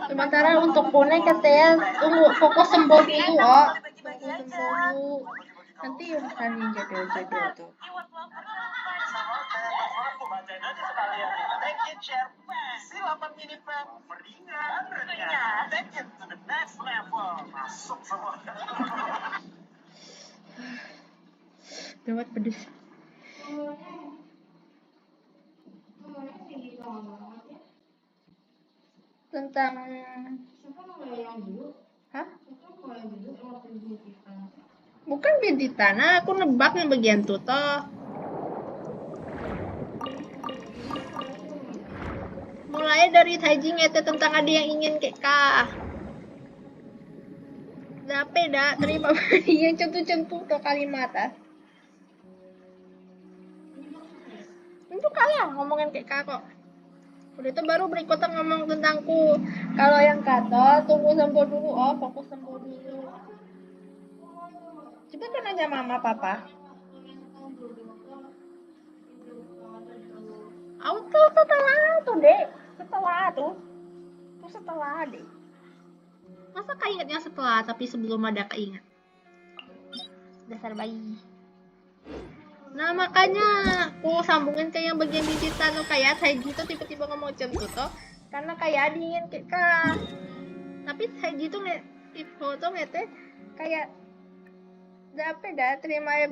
Sementara untuk Pune katanya tunggu fokus sembuh dulu, oh. Fokus sembuh dulu. Nanti urusanin jodoh-jodoh tuh. Lewat pedes. Tentang hah? Bukan di tanah, aku nebak yang bagian tuh toh. Mulai dari Taiji ngete tentang ada yang ingin kayak kah. Dape dah terima yang centu-centu tuh kalimat ah. Itu kalian ngomongin kayak kak kok. Udah itu baru berikutnya ngomong tentangku. Kalau yang kata tunggu sembuh dulu, oh fokus sembuh dulu. Coba kan aja mama papa. Auto setelah tuh dek, setelah deh. Masa keingetnya setelah tapi sebelum ada keinget. Dasar bayi. Nah makanya aku sambungin ke yang bagian digital tuh kayak Saiji tuh tiba-tiba ngomong jam tuh toh karena kayak dingin kayak kah. Tapi Saiji tuh foto ngete kayak dapet dah terima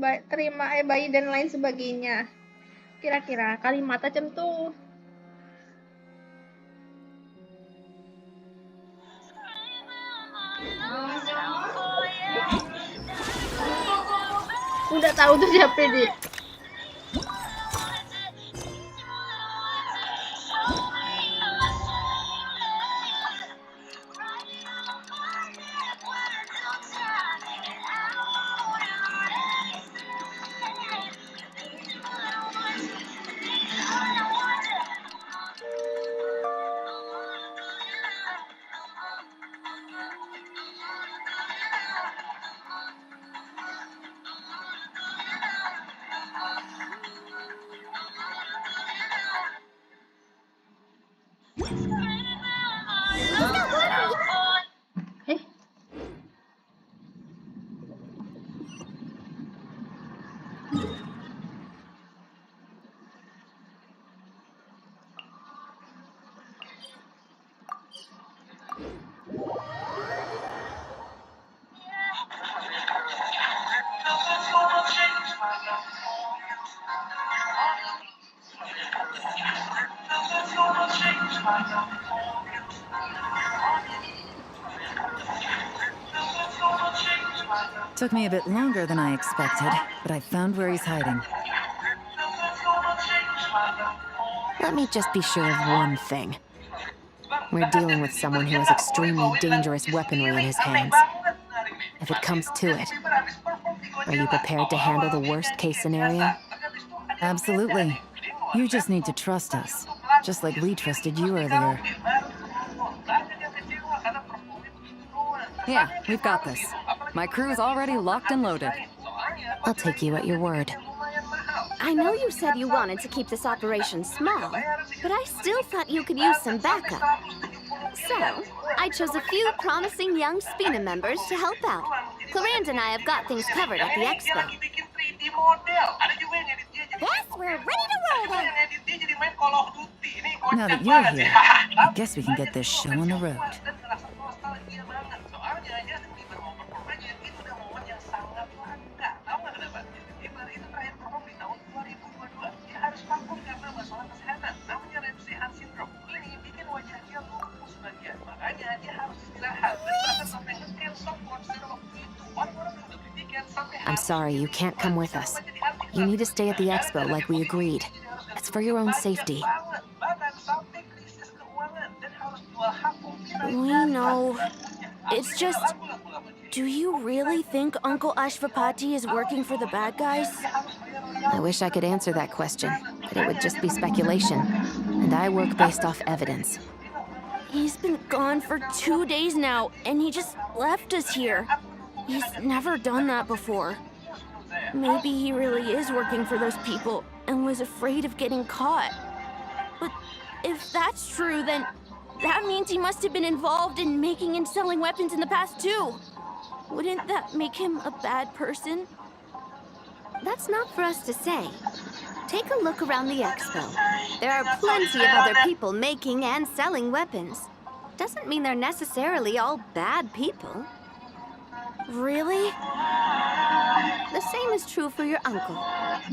bayi dan lain sebagainya. Kira-kira kalimat macam tuh. Udah tahu tuh siapa deh. Took me a bit longer than I expected, but I found where he's hiding. Let me just be sure of one thing. We're dealing with someone who has extremely dangerous weaponry in his hands. If it comes to it, are you prepared to handle the worst-case scenario? Absolutely. You just need to trust us, just like we trusted you earlier. Yeah, we've got this. My crew's already locked and loaded. I'll take you at your word. I know you said you wanted to keep this operation small, but I still thought you could use some backup. So, I chose a few promising young Spina members to help out. Clarence and I have got things covered at the expo. Yes, we're ready to roll then. Now that you're here, I guess we can get this show on the road. I'm sorry, you can't come with us. You need to stay at the expo like we agreed. It's for your own safety. We know. It's just... Do you really think Uncle Ashvapati is working for the bad guys? I wish I could answer that question, but it would just be speculation. And I work based off evidence. He's been gone for 2 days now, and he just left us here. He's never done that before. Maybe he really is working for those people and was afraid of getting caught. But if that's true, then that means he must have been involved in making and selling weapons in the past too. Wouldn't that make him a bad person? That's not for us to say. Take a look around the expo. There are plenty of other people making and selling weapons. Doesn't mean they're necessarily all bad people. Really? The same is true for your uncle.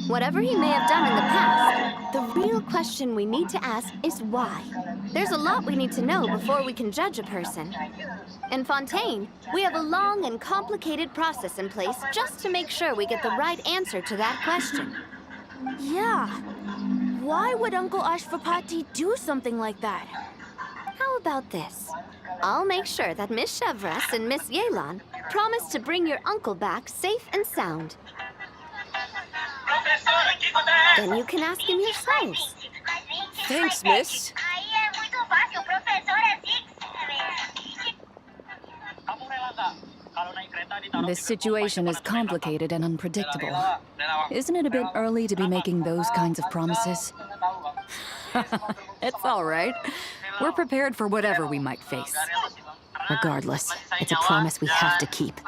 Whatever he may have done in the past, the real question we need to ask is why. There's a lot we need to know before we can judge a person. In Fontaine, we have a long and complicated process in place just to make sure we get the right answer to that question. Yeah. Why would Uncle Ashvapati do something like that? How about this? I'll make sure that Miss Chevres and Miss Yelan promise to bring your uncle back safe and sound. Then you can ask him yourselves. Thanks, miss. This situation is complicated and unpredictable. Isn't it a bit early to be making those kinds of promises? It's all right. We're prepared for whatever we might face. Regardless, it's a promise we have to keep.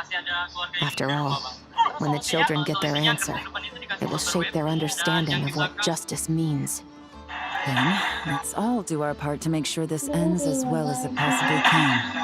After all, when the children get their answer, it will shape their understanding of what justice means. Then, let's all do our part to make sure this ends as well as it possibly can.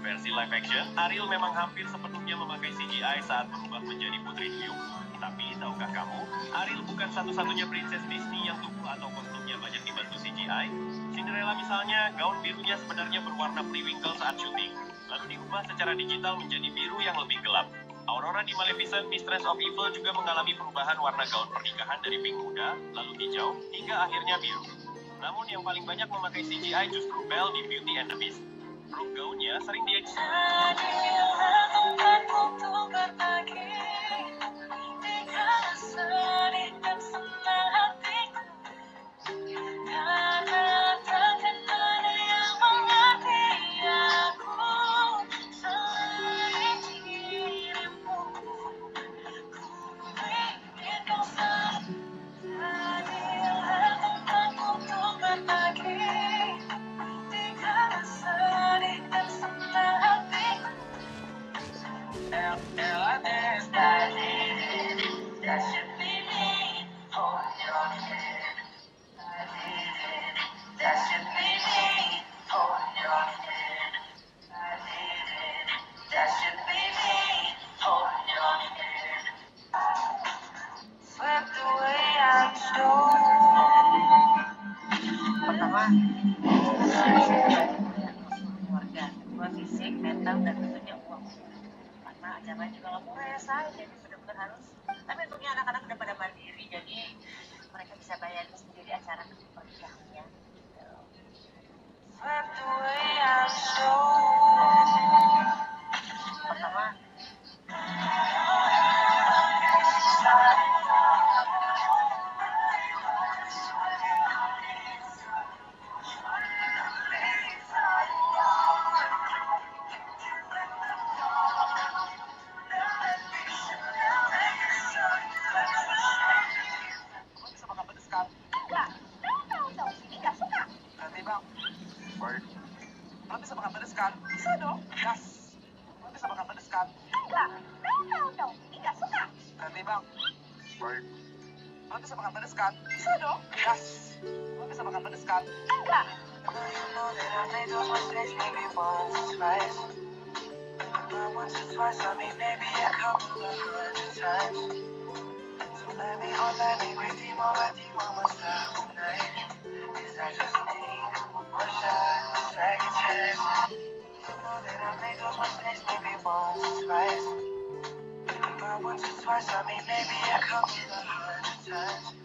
Versi live action, Ariel memang hampir sepenuhnya memakai CGI saat berubah menjadi Putri Duyung. Tapi, tahukah kamu, Ariel bukan satu-satunya princess Disney yang tubuh atau kostumnya banyak dibantu CGI. Cinderella misalnya, gaun birunya sebenarnya berwarna periwinkle saat syuting, lalu diubah secara digital menjadi biru yang lebih gelap. Aurora di Maleficent, Mistress of Evil juga mengalami perubahan warna gaun pernikahan dari pink muda, lalu hijau, hingga akhirnya biru. Namun yang paling banyak memakai CGI justru Belle di Beauty and the Beast. Rok gaunnya sering keluarga, kedua fisik, mental, dan tentunya uang. Karena acaranya juga nggak murah ya, say. Jadi benar-benar harus. Tapi untungnya anak-anak udah pada mandiri, jadi mereka bisa bayar sendiri acara pernikahannya. Pertama, Bisa dong. Gas. Lo bisa makan pedas kan? Enggak. No. Ini nggak suka. Berarti bang. Word. Lo bisa makan pedas kan? Bisa dong. Gas. Lo bisa makan pedas kan? Enggak.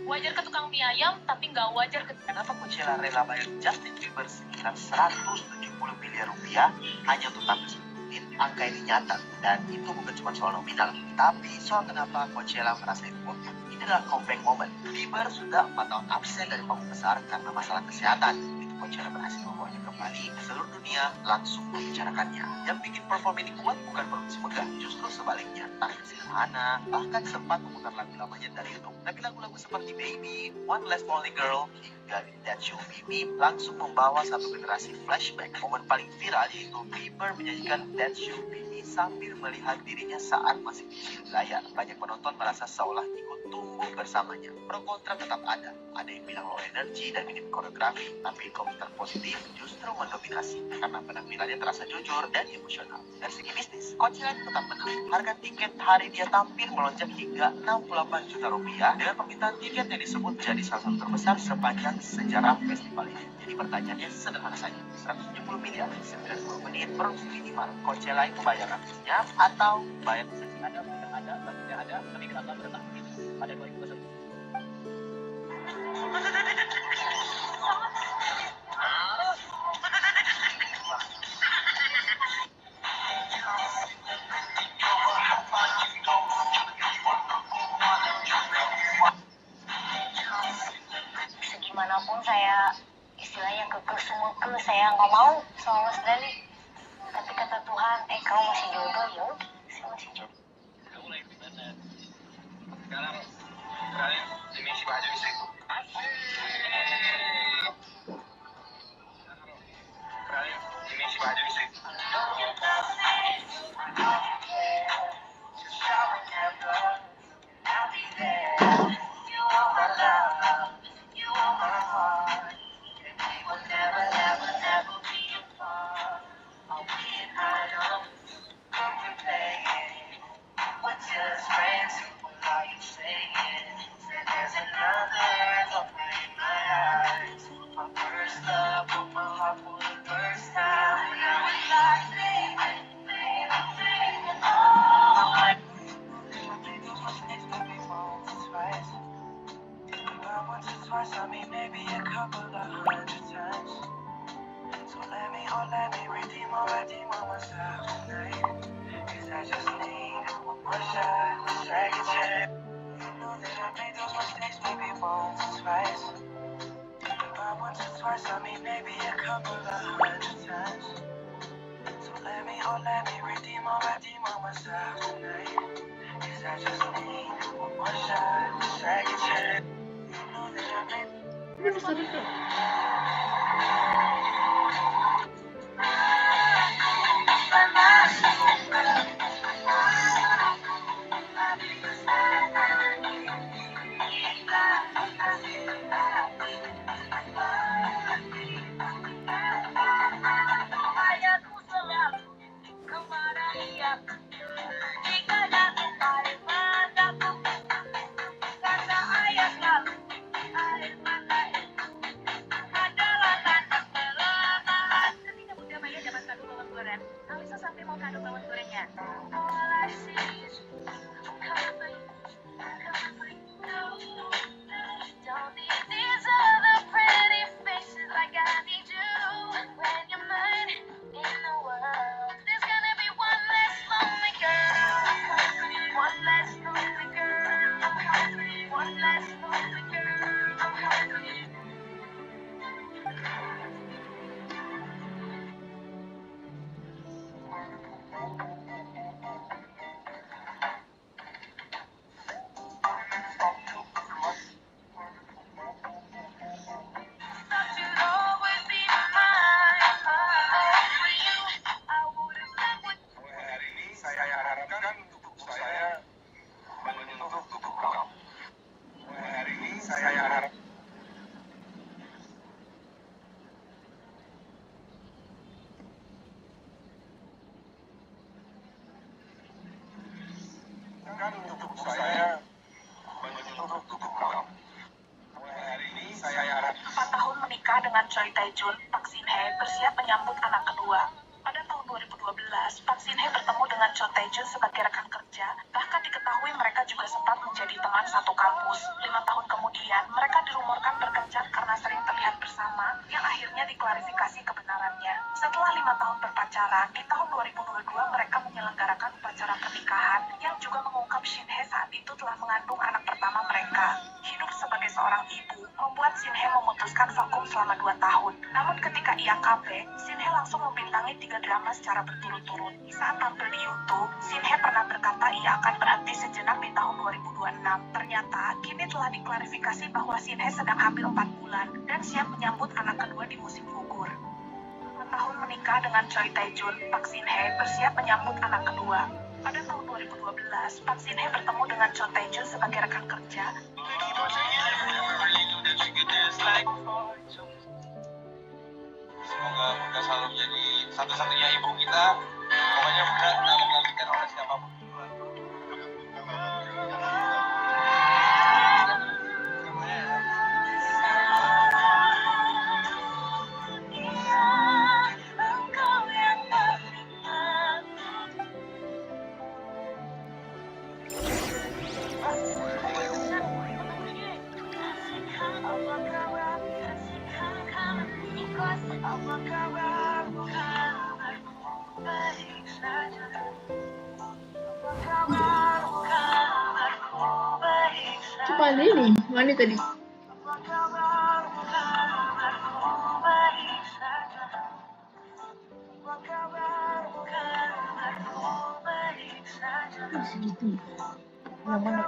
Wajar ke tukang mie ayam, tapi nggak wajar ke... Kenapa Coachella rela bayar Justin Bieber sekitar 170 miliar rupiah hanya untuk tampil sebutin? Angka ini nyata, dan itu bukan cuma soal nominal, tapi soal kenapa Coachella merasa itu worth it. Ini adalah comeback moment. Bieber sudah 4 tahun absen dari panggung besar karena masalah kesehatan. Begitu Coachella berhasil membawanya kembali, seluruh dunia langsung membicarakannya. Yang bikin perform ini kuat bukan produksi megah, justru sebaliknya. Tampil sederhana, bahkan sempat memutar lagu lamanya dari YouTube. Tapi lagu-lagu seperti Baby, One Less Lonely Girl, hingga That Should Be Me langsung membawa satu generasi flashback. Momen paling viral yaitu Bieber menyanyikan That Should Be Me sambil melihat dirinya saat masih kecil layar. Banyak penonton merasa seolah ikut tumbuh bersamanya. Pro kontra tetap ada. Ada yang bilang low energy dan minim koreografi, tapi komentar positif justru mendominasi karena penampilannya terasa jujur dan emosional. Dari segi bisnis, Coachella tetap menang. Harga tiket hari dia tampil melonjak hingga 68 juta rupiah dengan permintaan tiket yang disebut jadi salah satu terbesar sepanjang sejarah festival ini. Jadi pertanyaannya sederhana saja, 170 miliar, 90 menit, produksi minimal. Coachella itu bayar artisnya atau bayar sesi ada, bagiannya ada, tapi kenapa berletak begitu? Pada 2021. Segimanapun saya istilahnya kekeh semeke, saya nggak mau sama Mas Dani. Tapi kata Tuhan, kamu masih jodoh, ya udah, saya masih jodoh. Kamu lagi di mana? Sekarang kalian dimensi baju di situ. Asik. Kalian dimensi baju di situ. saya harap kan untuk saya menutup tutup malam. Mulai hari ini saya harap 4 tahun menikah dengan Choi Tae-jun, Park Shin-hye bersiap menyambut anak kedua. Pada tahun 2012, Park Shin-hye bertemu dengan Choi Tae-jun sebagai rekan kerja. Bahkan diketahui mereka juga sempat menjadi teman satu kampus. 5 tahun kemudian, mereka dirumorkan berkencan karena sering terlihat bersama, yang akhirnya diklarifikasi kebenarannya. Setelah 5 tahun berpacaran, di tahun 2022 mereka menyelenggarakan upacara pernikahan, yang juga mengungkap Shin-hye saat itu telah mengandung anak pertama mereka. Hidup sebagai seorang ibu membuat Shin-hye memutuskan vakum selama 2 tahun. Namun ketika ia comeback, Shin-hye langsung membintangi 3 drama secara berturut-turut. Saat tampil di YouTube, Shin-hye pernah berkata ia akan berhenti sejenak di tahun 2026. Ternyata, kini telah diklarifikasi bahwa Shin-hye sedang hamil 4 bulan dan siap menyambut anak kedua di musim gugur. 4 tahun menikah dengan Choi Tae-jun, Park Shin-hye bersiap menyambut anak kedua. Pada tahun 2012, Park Shin-hye bertemu dengan Choi Tae-jun sebagai rekan kerja. semoga Bunda selalu menjadi satu-satunya ibu kita. Pokoknya Bunda tidak menggantikan oleh siapapun. Cuma ini, mana tadi? Segitu. Yang mana?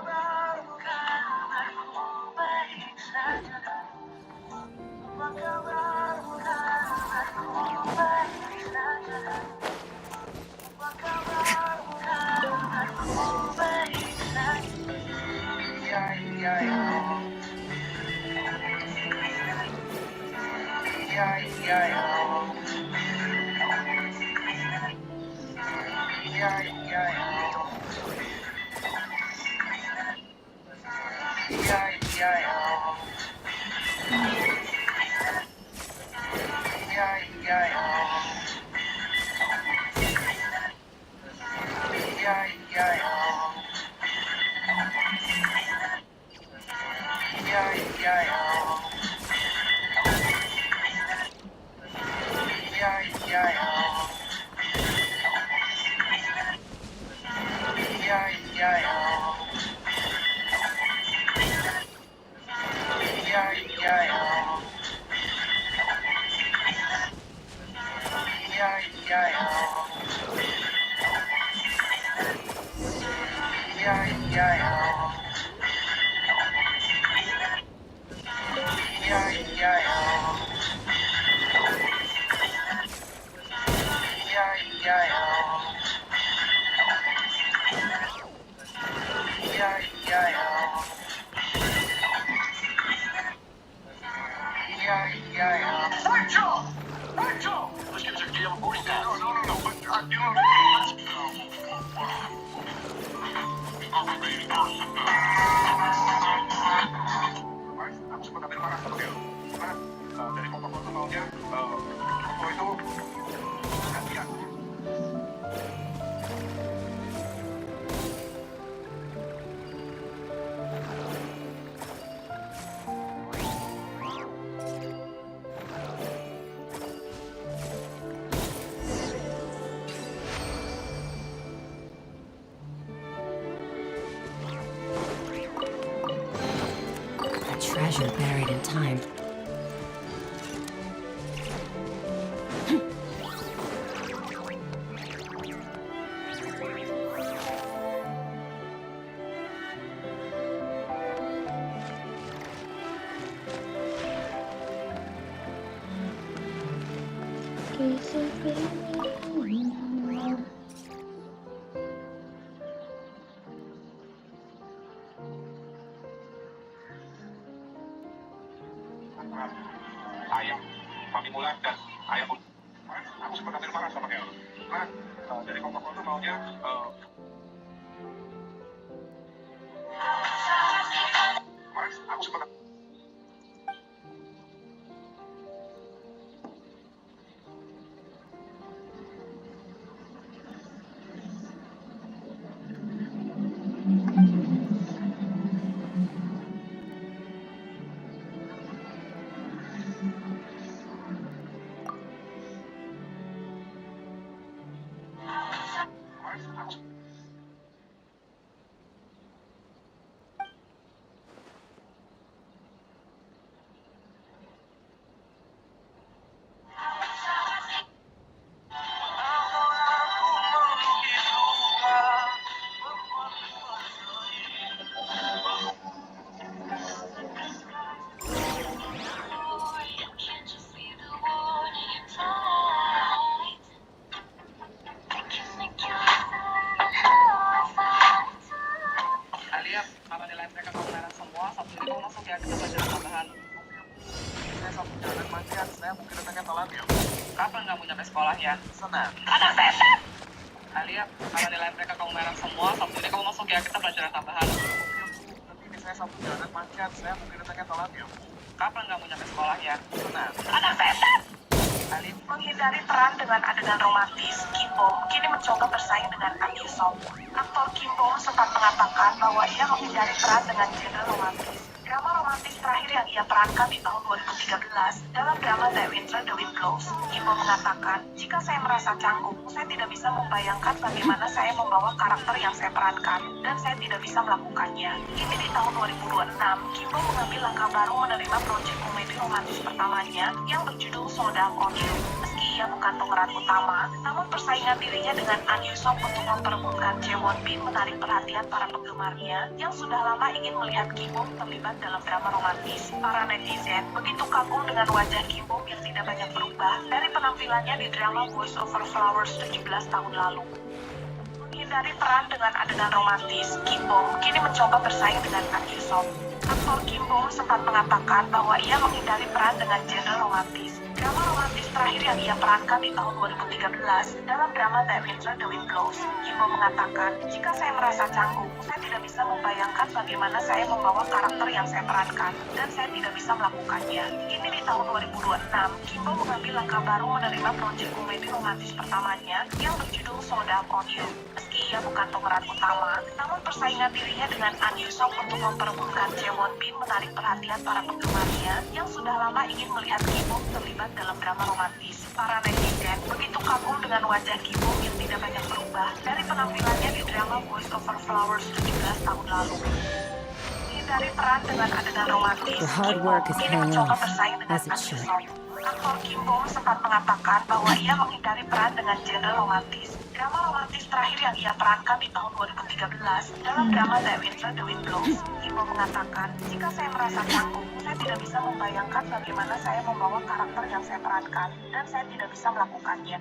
Treasure buried in time. Ayah, Mami Mulan, dan Ayah pun. Aku sempat hampir marah sama Kel. Jadi Koko tuh maunya aku sempat Alia, apa nilai mereka kalau merah semua, Sabtu ini kamu masuk ya, kita pelajaran tambahan. Saya Sabtu jalan makan, saya mungkin datangnya telat ya. Kapan kamu nyampe sekolah ya? Senang. Anak setan! Alia, apa nilai mereka kamu merah semua, Sabtu ini kamu masuk ya, kita pelajaran tambahan. Tapi ini saya Sabtu jalan makan, saya mungkin datangnya telat ya. Kapan kamu nyampe sekolah ya? Senang. Anak setan! Ali menghindari peran dengan adegan romantis, Kim Bom kini mencoba bersaing dengan Kang Yusong. Aktor Kim Bom sempat mengatakan bahwa ia menghindari peran dengan genre romantis. Drama romantis terakhir yang ia perankan di tahun 2013 dalam drama The Winter the Wind Blows. Kim Bom mengatakan, jika saya merasa canggung, saya tidak bisa membayangkan bagaimana saya membawa karakter yang saya perankan, dan saya tidak bisa melakukannya. Kini di tahun 2026, Kim Bom mengambil langkah baru menerima proyek komedi romantis pertamanya yang berjudul Slow Down on You. Meski ia bukan pemeran utama, namun persaingan dirinya dengan An Yusong untuk memperebutkan Jaewon Bin menarik perhatian para penggemarnya yang sudah lama ingin melihat Kim Bom terlibat dalam drama romantis. Para netizen begitu kagum dengan wajah Kim Bom yang tidak banyak berubah dari penampilannya di drama Voice Over Flowers 17 tahun lalu. Menghindari peran dengan adegan romantis, Kim Bom kini mencoba bersaing dengan Kang Yusong. Aktor Kim Bom sempat mengatakan bahwa ia menghindari peran dengan genre romantis. Drama romantis terakhir yang ia perankan di tahun 2013 dalam drama The Winter the Wind Blows. Kim Bom mengatakan, jika saya merasa canggung, saya tidak bisa membayangkan bagaimana saya membawa karakter yang saya perankan, dan saya tidak bisa melakukannya. Kini di tahun 2026, Kim Bom mengambil langkah baru menerima proyek komedi romantis pertamanya yang berjudul Slow Down on You. Meski ia bukan pemeran utama, namun persaingan dirinya dengan An Yusong untuk memperebutkan Jaewon Bin menarik perhatian para penggemarnya yang sudah lama ingin melihat Kim Bom terlibat dalam drama romantis. Para netizen begitu kagum dengan wajah Kim Bom yang tidak banyak berubah dari penampilannya di drama Voice Over Flowers 17 tahun lalu. Menghindari peran dengan adegan romantis, The hard Kim work Bom is kini paying mencoba off, bersaing dengan as it An should. Yusong. Aktor Kim Bom sempat mengatakan bahwa ia menghindari peran dengan genre romantis. Drama romantis terakhir yang ia perankan di tahun 2013 dalam drama The Winter the Wind Blows. Kim Bom mengatakan, jika saya merasa canggung, saya tidak bisa membayangkan bagaimana saya membawa karakter yang saya perankan, dan saya tidak bisa melakukannya.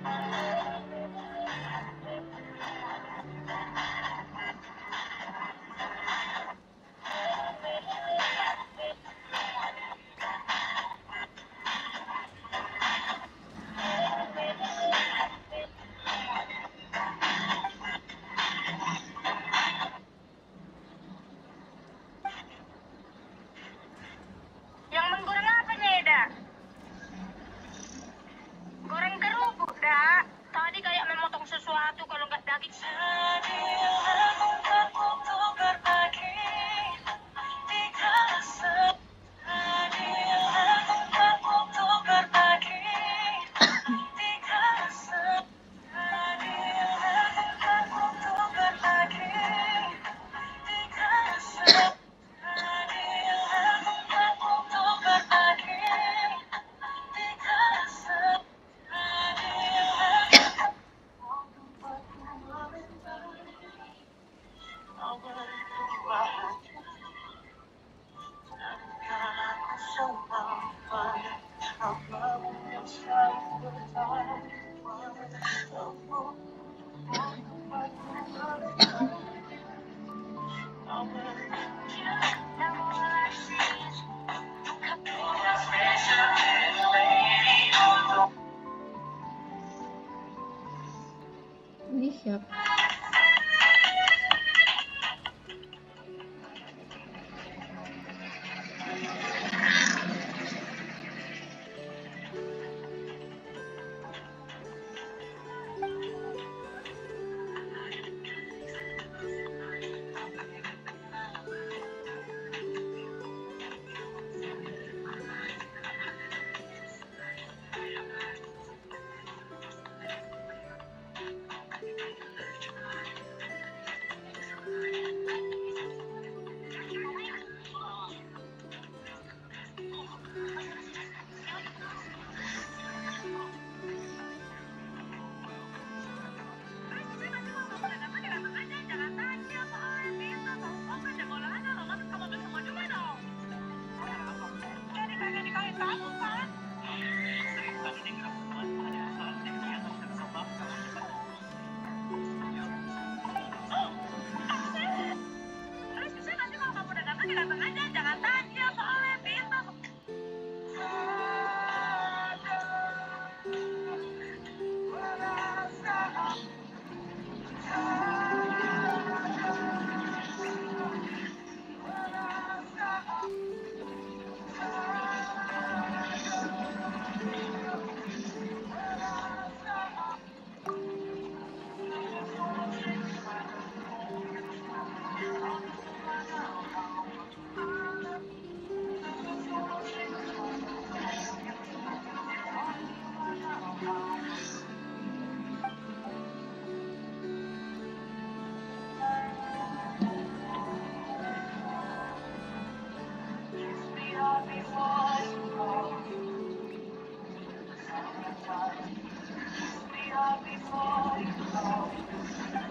Yang menggoreng apa nih, Eda? Goreng kerupuk, Dak. Tadi kayak siap.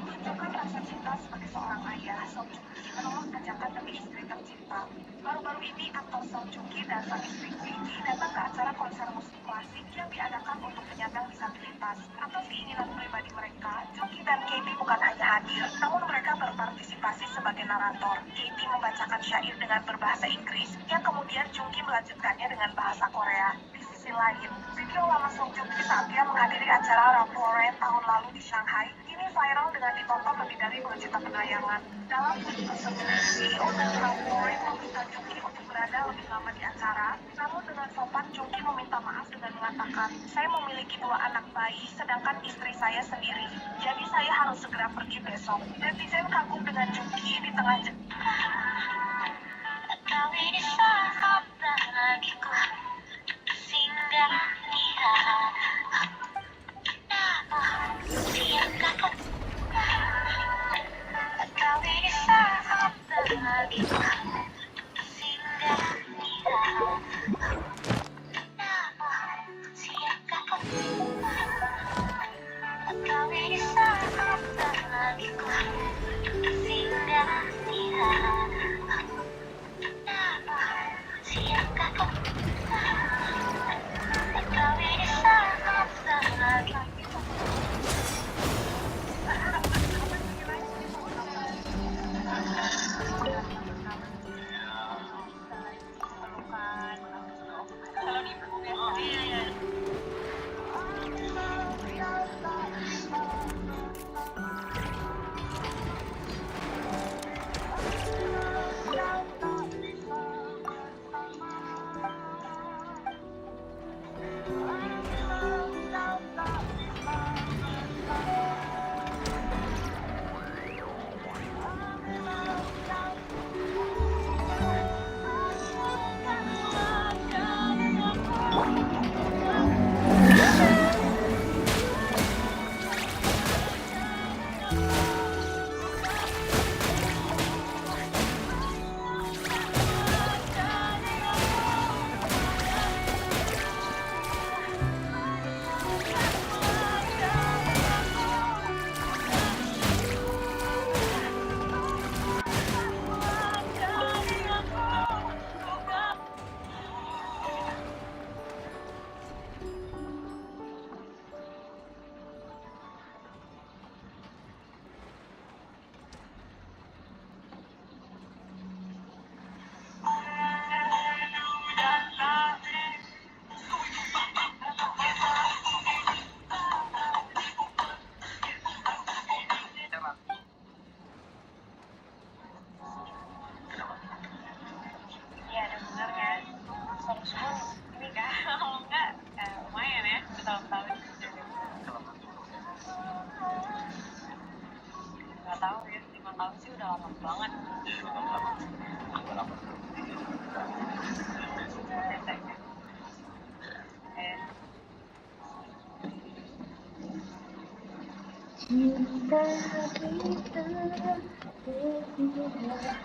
Tunjukkan rasa cinta sebagai seorang ayah, Song Joong Ki menolak ajakan demi istri tercinta. Baru-baru ini aktor Song Joong Ki dan sang istri Katie datang ke acara konser musik klasik yang diadakan untuk penyandang disabilitas. Atas keinginan pribadi mereka, Joong Ki dan Katie bukan hanya hadir, namun mereka berpartisipasi sebagai narator. Katie membacakan syair dengan berbahasa Inggris, yang kemudian Joong Ki melanjutkannya dengan bahasa Korea. Di sisi lain, video lama Song Joong Ki saat dia menghadiri acara Ralph Lauren tahun lalu di Shanghai kini viral dengan ditonton lebih dari 2 juta penayangan. Dalam video tersebut, CEO dari Ralph Lauren meminta Joong Ki untuk berada lebih lama di acara. Namun dengan sopan, Joong Ki meminta maaf dengan mengatakan, "Saya memiliki 2 anak bayi, sedangkan istri saya sendiri. Jadi saya harus segera pergi besok." Netizen kagum dengan Joong Ki di tengah ini kah? Kalau enggak, lumayan ya, bertahun-tahun. Nggak tahu ya, 5 tahun sih udah lama banget. Cinta kita berdua. Aku bingung ya.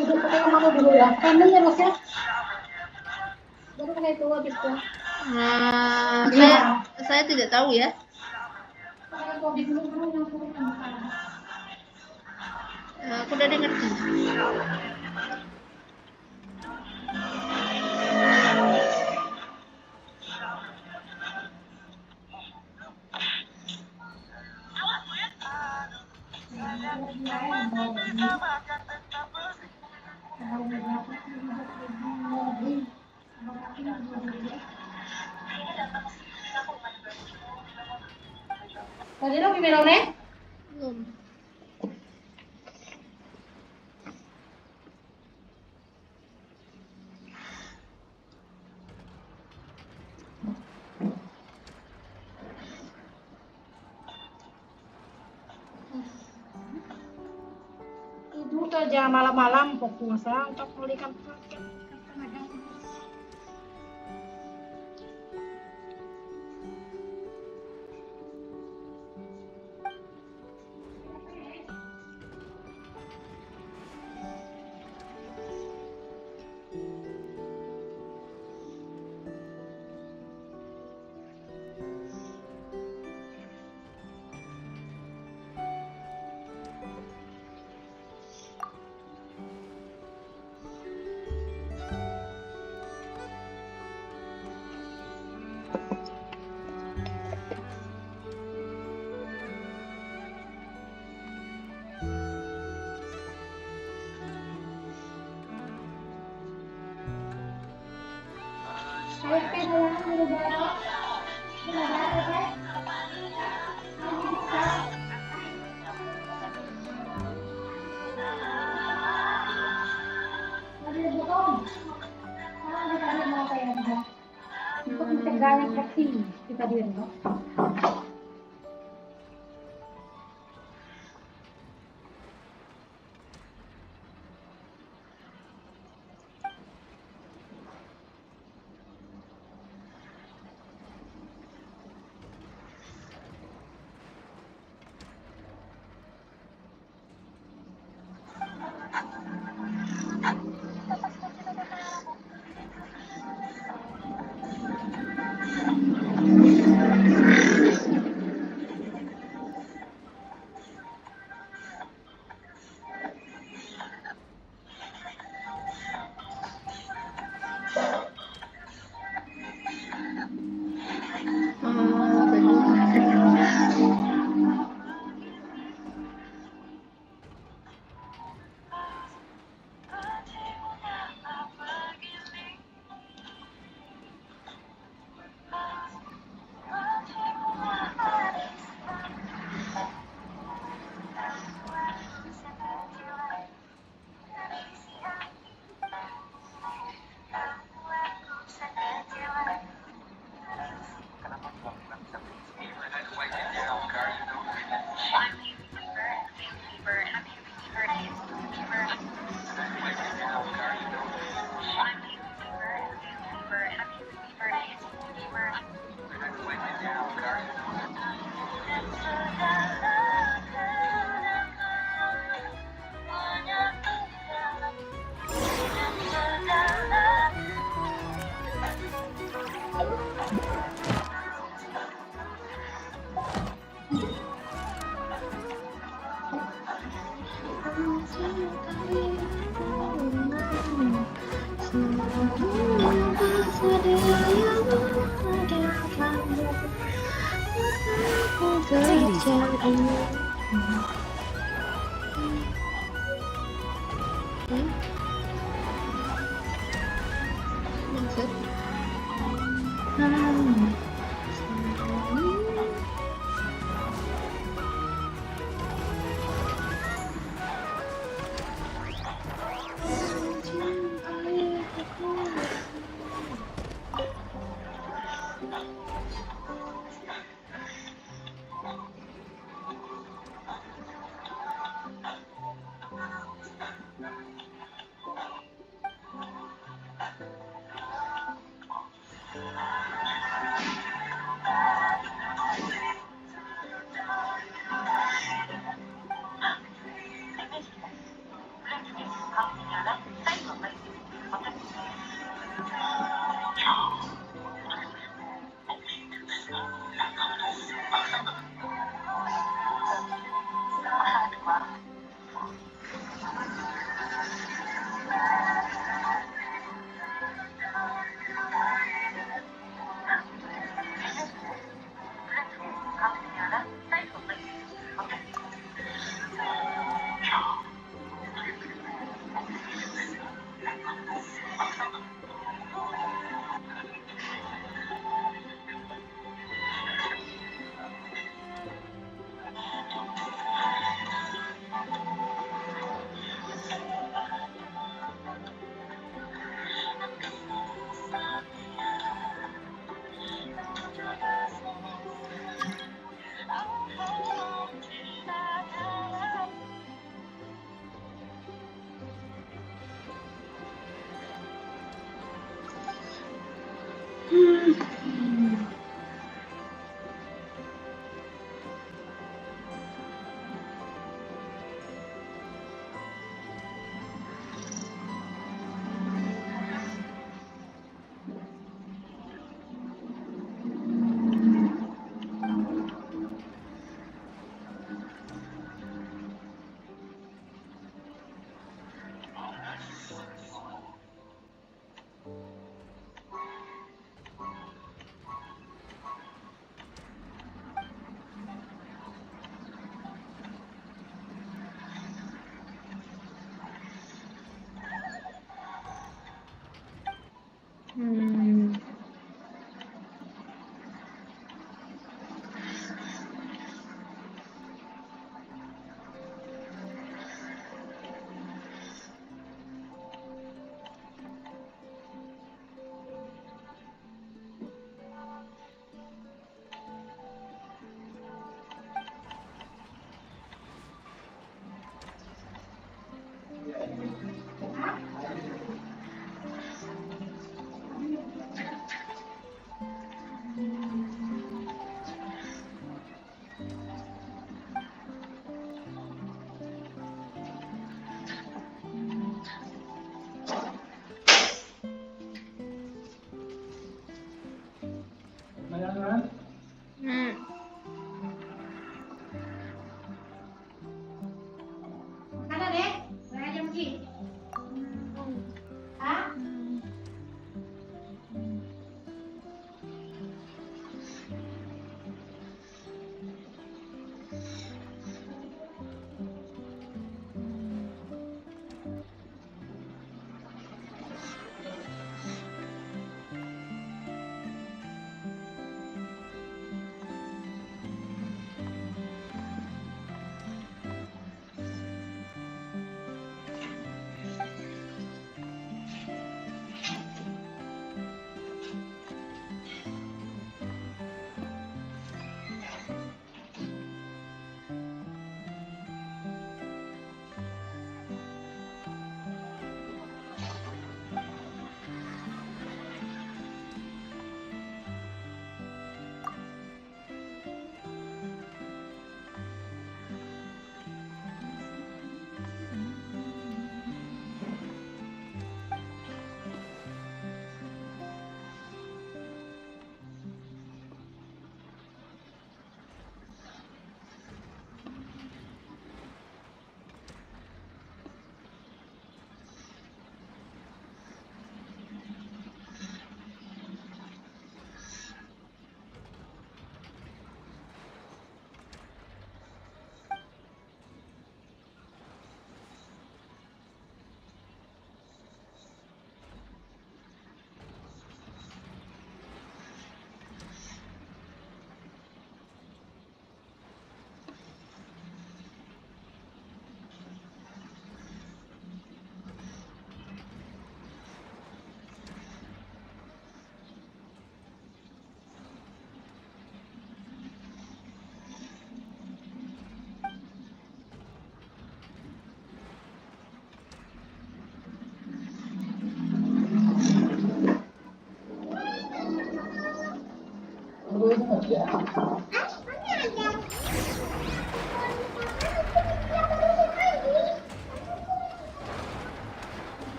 Udah pakai yang mana dulu ya? Kamu ya Mas ya? Baru pakai itu habis tuh. Saya tidak tahu ya. Aku udah ngerti. Tadi lo gimana nih? Belum. Tidur aja malam-malam puasa untuk pulihkan sakit. Untuk mencegah infeksi kita di rumah. Maksud?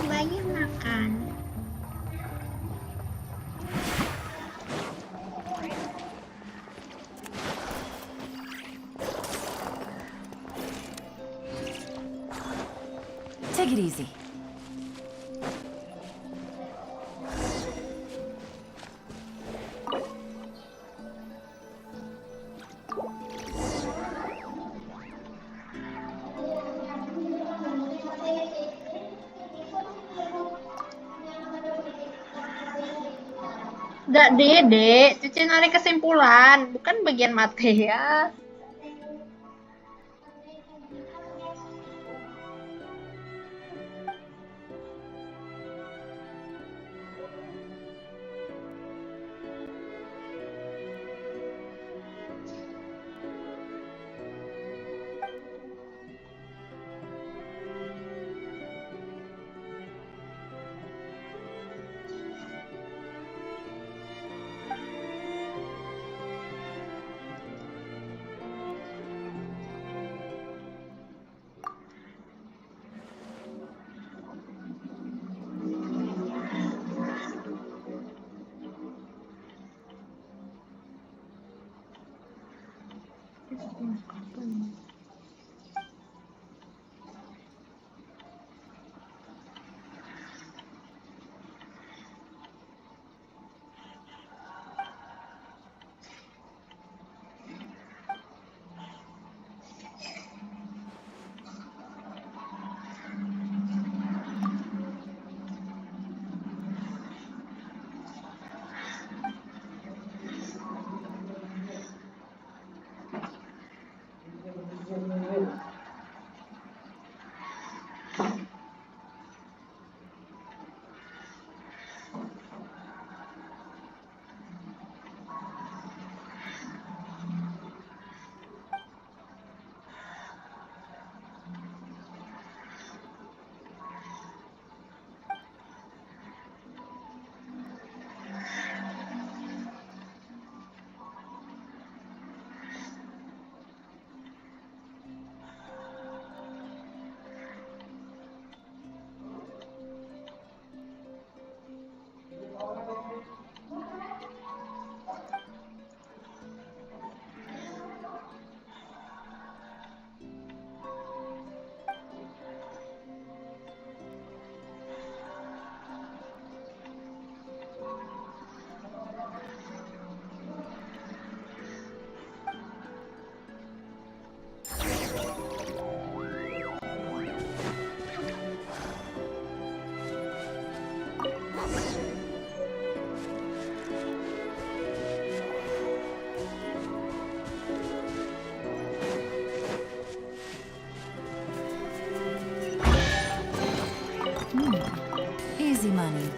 Bayi makan. Take it easy. Dek, Cuci narik kesimpulan, bukan bagian mate ya. Easy money.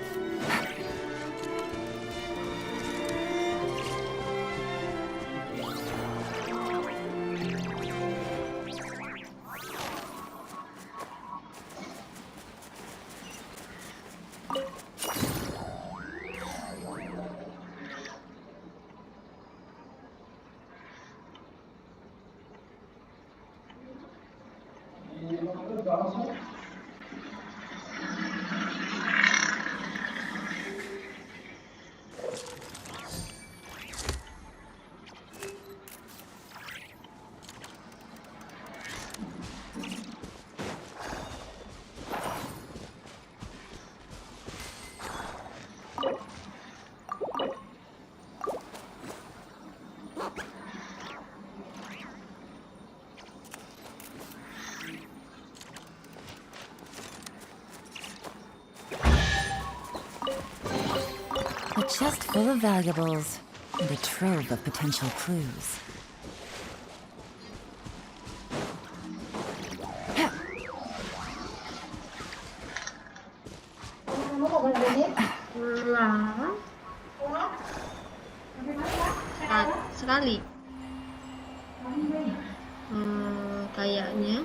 A chest full of valuables and a trove of potential clues. Pulang. Sekali. Kayaknya.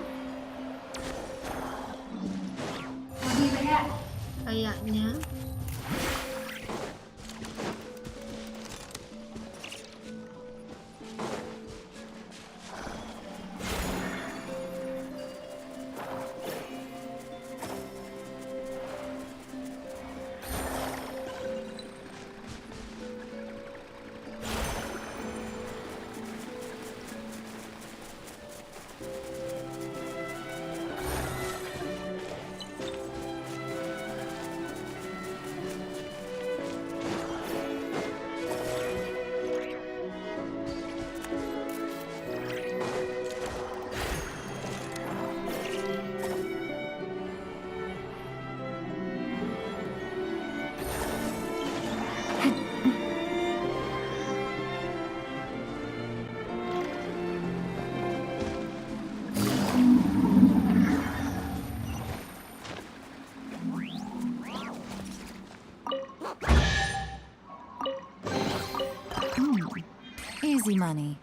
Easy money.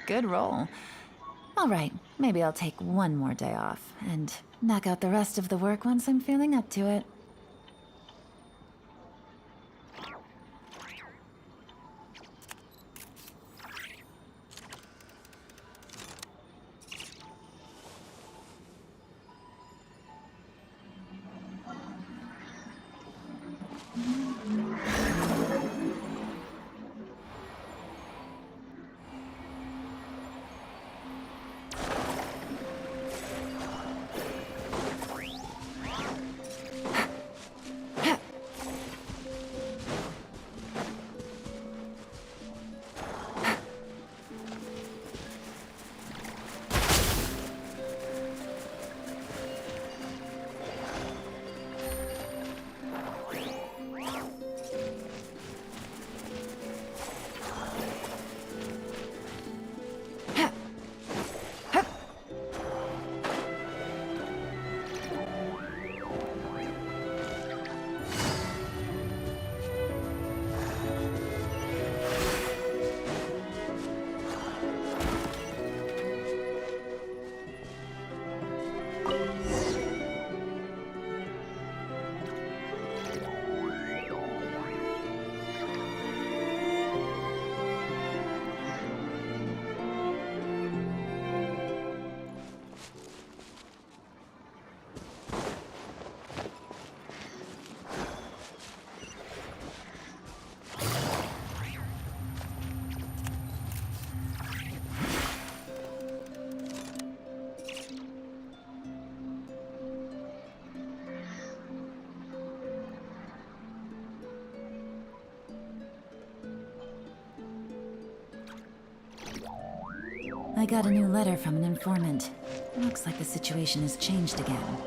Good roll. All right, maybe I'll take one more day off and knock out the rest of the work once I'm feeling up to it. I got a new letter from an informant. Looks like the situation has changed again.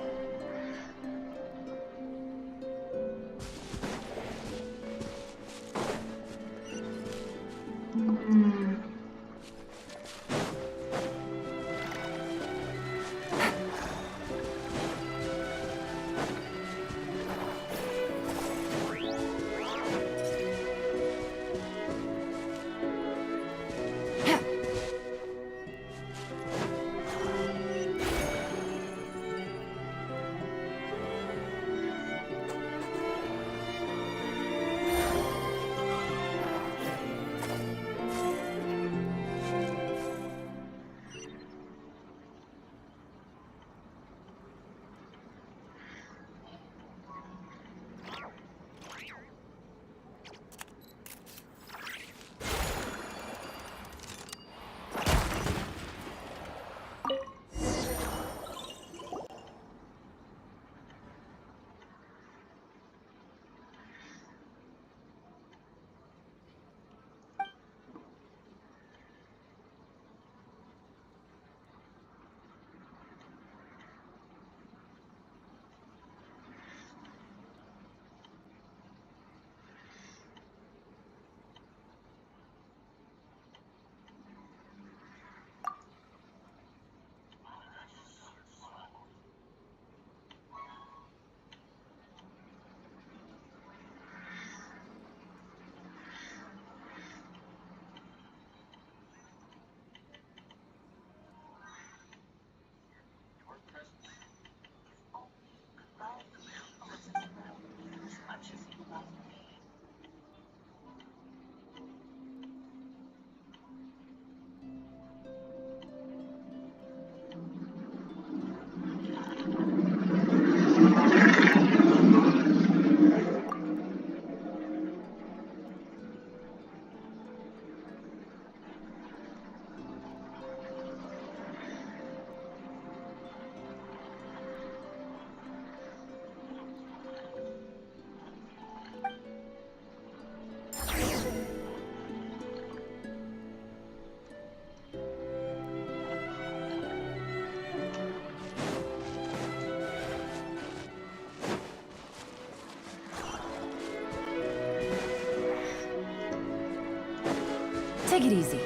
Take it easy.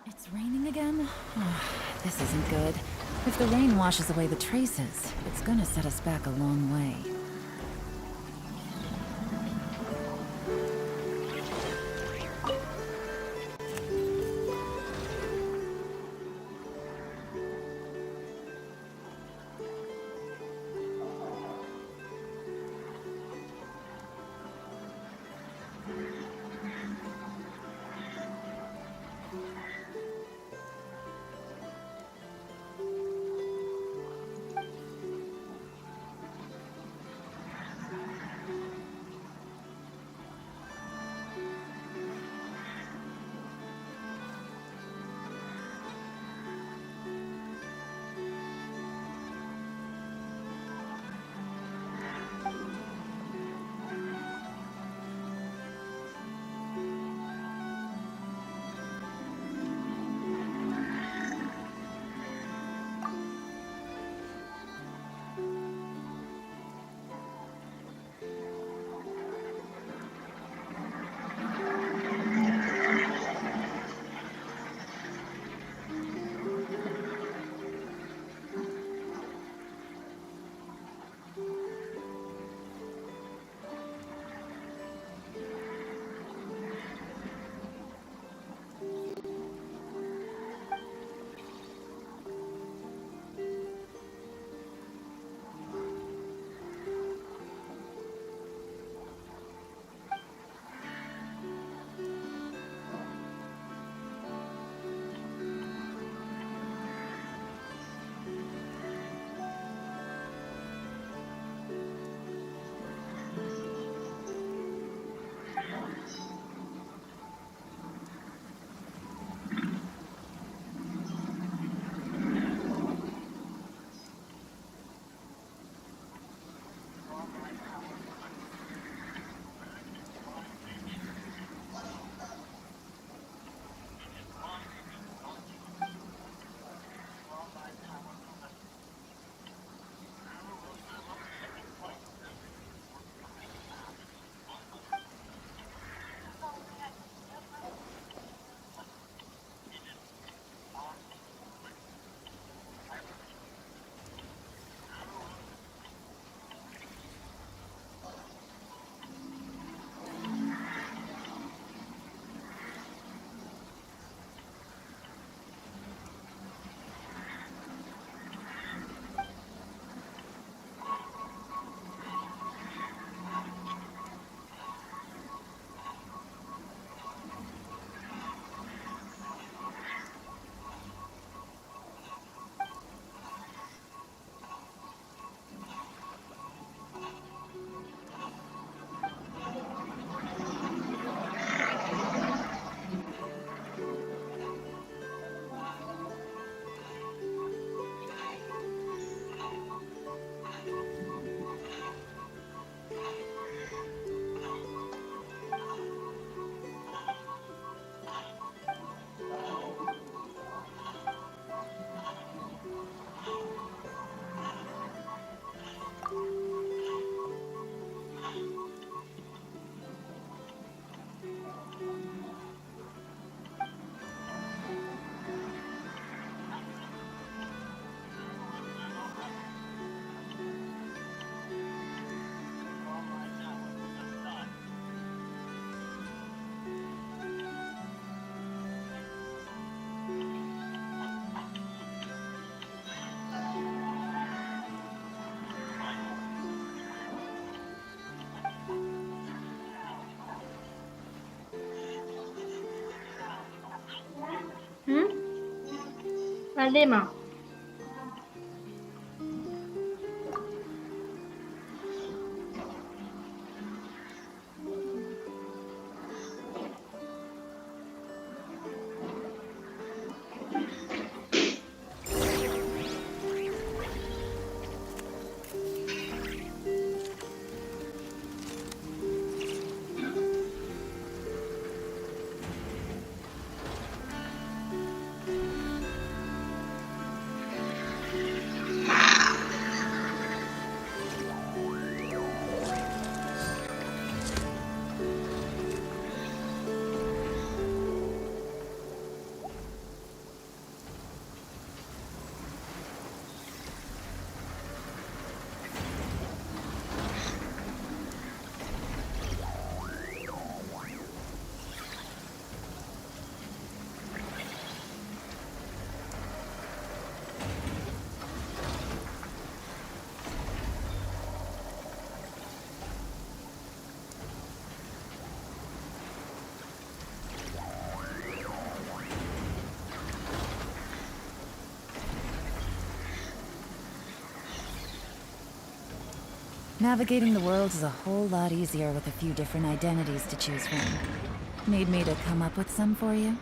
It's raining again? This isn't good. If the rain washes away the traces, it's gonna set us back a long way. Ada mah. Navigating the world is a whole lot easier with a few different identities to choose from. Need me to come up with some for you?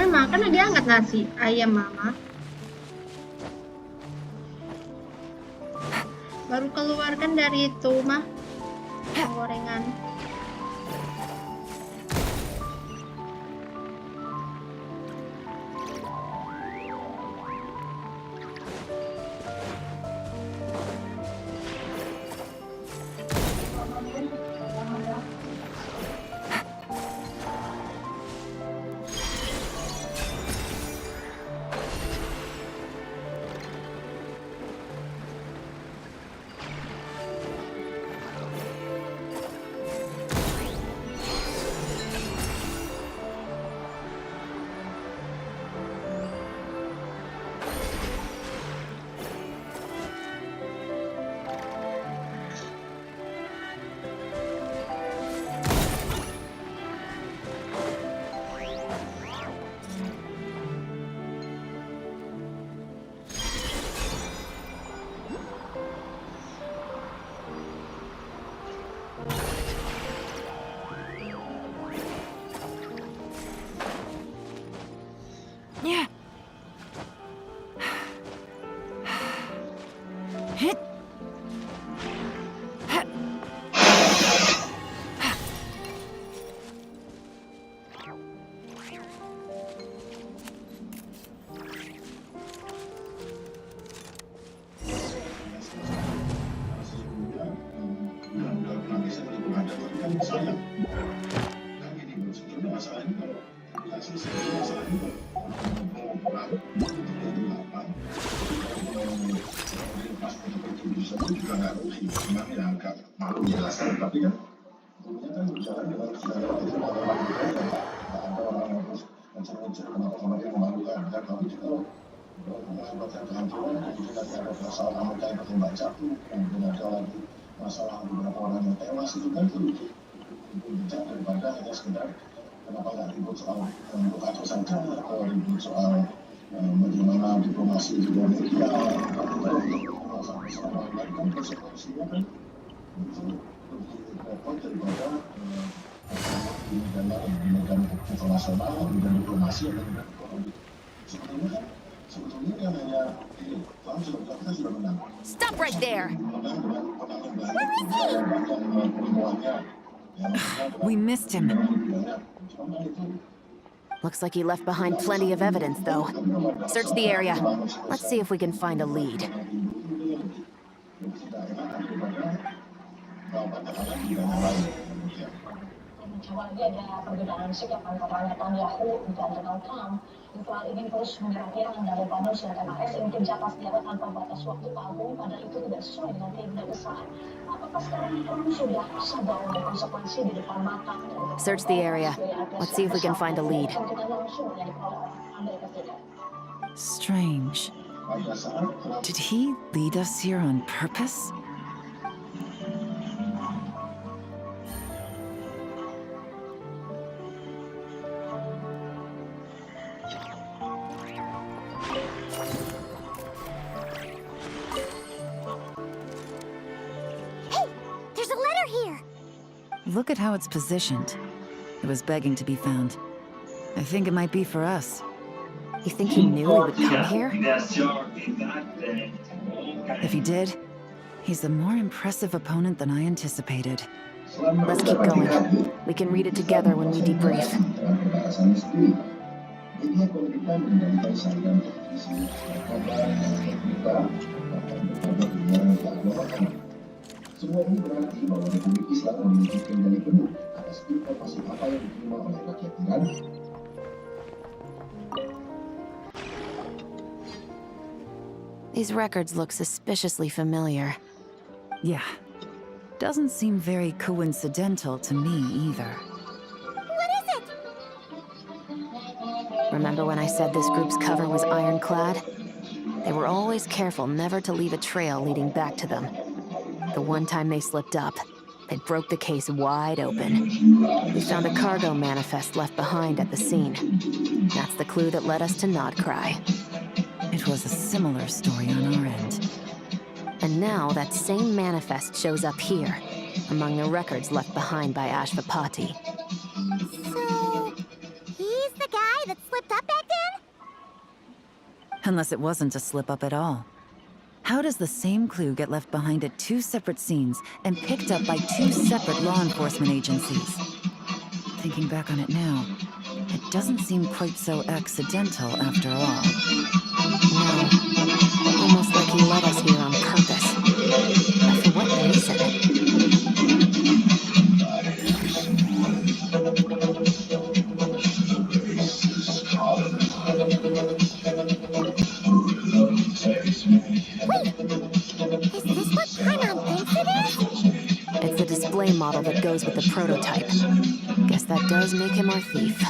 Makan lagi angkat nasi ayam mama. Baru keluarkan dari itu mah gorengan. Masalah beberapa orang yang tewas itu kan lebih bijak daripada hanya sekedar kenapa nggak ribut soal Lukaku saja atau ribut soal bagaimana diplomasi di Indonesia atau masalah lain kan konsekuensinya kan itu lebih repot daripada di medan internasional, di medan diplomasi atau di medan ekonomi. Sebetulnya kan yang hanya Trump sudah menang. Stop right there! We missed him. Looks like he left behind plenty of evidence, though. Search the area. Let's see if we can find a lead. Lagi ada perbedaan sikap antara Netanyahu dan Donald Trump. Inflasi ini terus menyerang dari Banus dan MAS yang menjabat senjata tanpa batas waktu tahun, padahal itu tidak sesuai dengan keinginan besar. Apakah sekarang Trump sudah sadar dengan konsekuensi di depan mata? Search the area. Let's see if we can find a lead. Strange. Did he lead us here on purpose? Look at how it's positioned. It was begging to be found. I think it might be for us. You think he knew we would come here? If he did, He's a more impressive opponent than I anticipated. Let's keep going. We can read it together when we debrief. Semua ini berarti bahwa Republik Islam memiliki kendali penuh atas informasi apa yang diterima oleh rakyat Iran. These records look suspiciously familiar. Yeah. Doesn't seem very coincidental to me either. What is it? Remember when I said this group's cover was ironclad? They were always careful never to leave a trail leading back to them. The one time they slipped up, they broke the case wide open. We found a cargo manifest left behind at the scene. That's the clue that led us to Nodcry. It was a similar story on our end. And now that same manifest shows up here, among the records left behind by Ashvapati. So, he's the guy that slipped up back then? Unless it wasn't a slip-up at all. How does the same clue get left behind at two separate scenes and picked up by two separate law enforcement agencies? Thinking back on it now, it doesn't seem quite so accidental after all. No. Almost like he led us here on purpose. But for what reason? Is this what Paimon thinks it is? It's the display model that goes with the prototype. Guess that does make him our thief.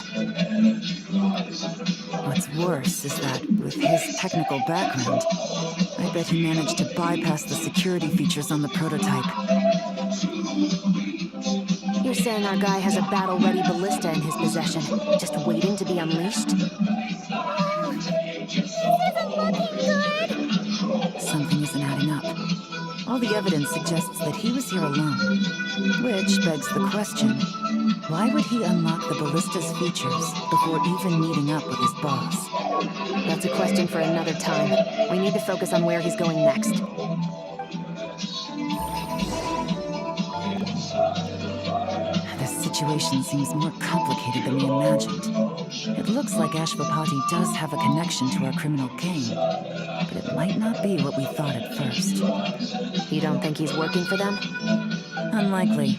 What's worse is that, with his technical background, I bet he managed to bypass the security features on the prototype. You're saying our guy has a battle-ready ballista in his possession, just waiting to be unleashed? This isn't looking good. Something isn't adding up. All the evidence suggests that he was here alone. Which begs the question, why would he unlock the ballista's features before even meeting up with his boss? That's a question for another time. We need to focus on where he's going next. This situation seems more complicated than we imagined. It looks like Ashvapati does have a connection to our criminal gang, but it might not be what we thought at first. You don't think he's working for them? Unlikely.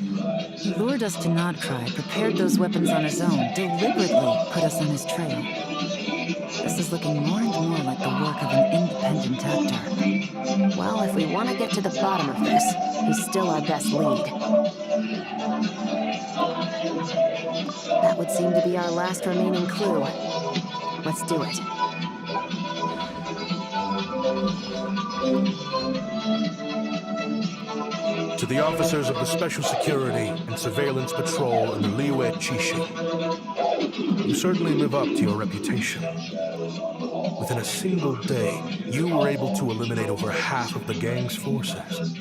He lured us to Nodcry, prepared those weapons on his own, deliberately put us on his trail. This is looking more and more like the work of an independent actor. Well, if we want to get to the bottom of this, he's still our best lead. That would seem to be our last remaining clue. Let's do it. To the officers of the Special Security and Surveillance Patrol in the Liyue Chishi, you certainly live up to your reputation. Within a single day, you were able to eliminate over half of the gang's forces.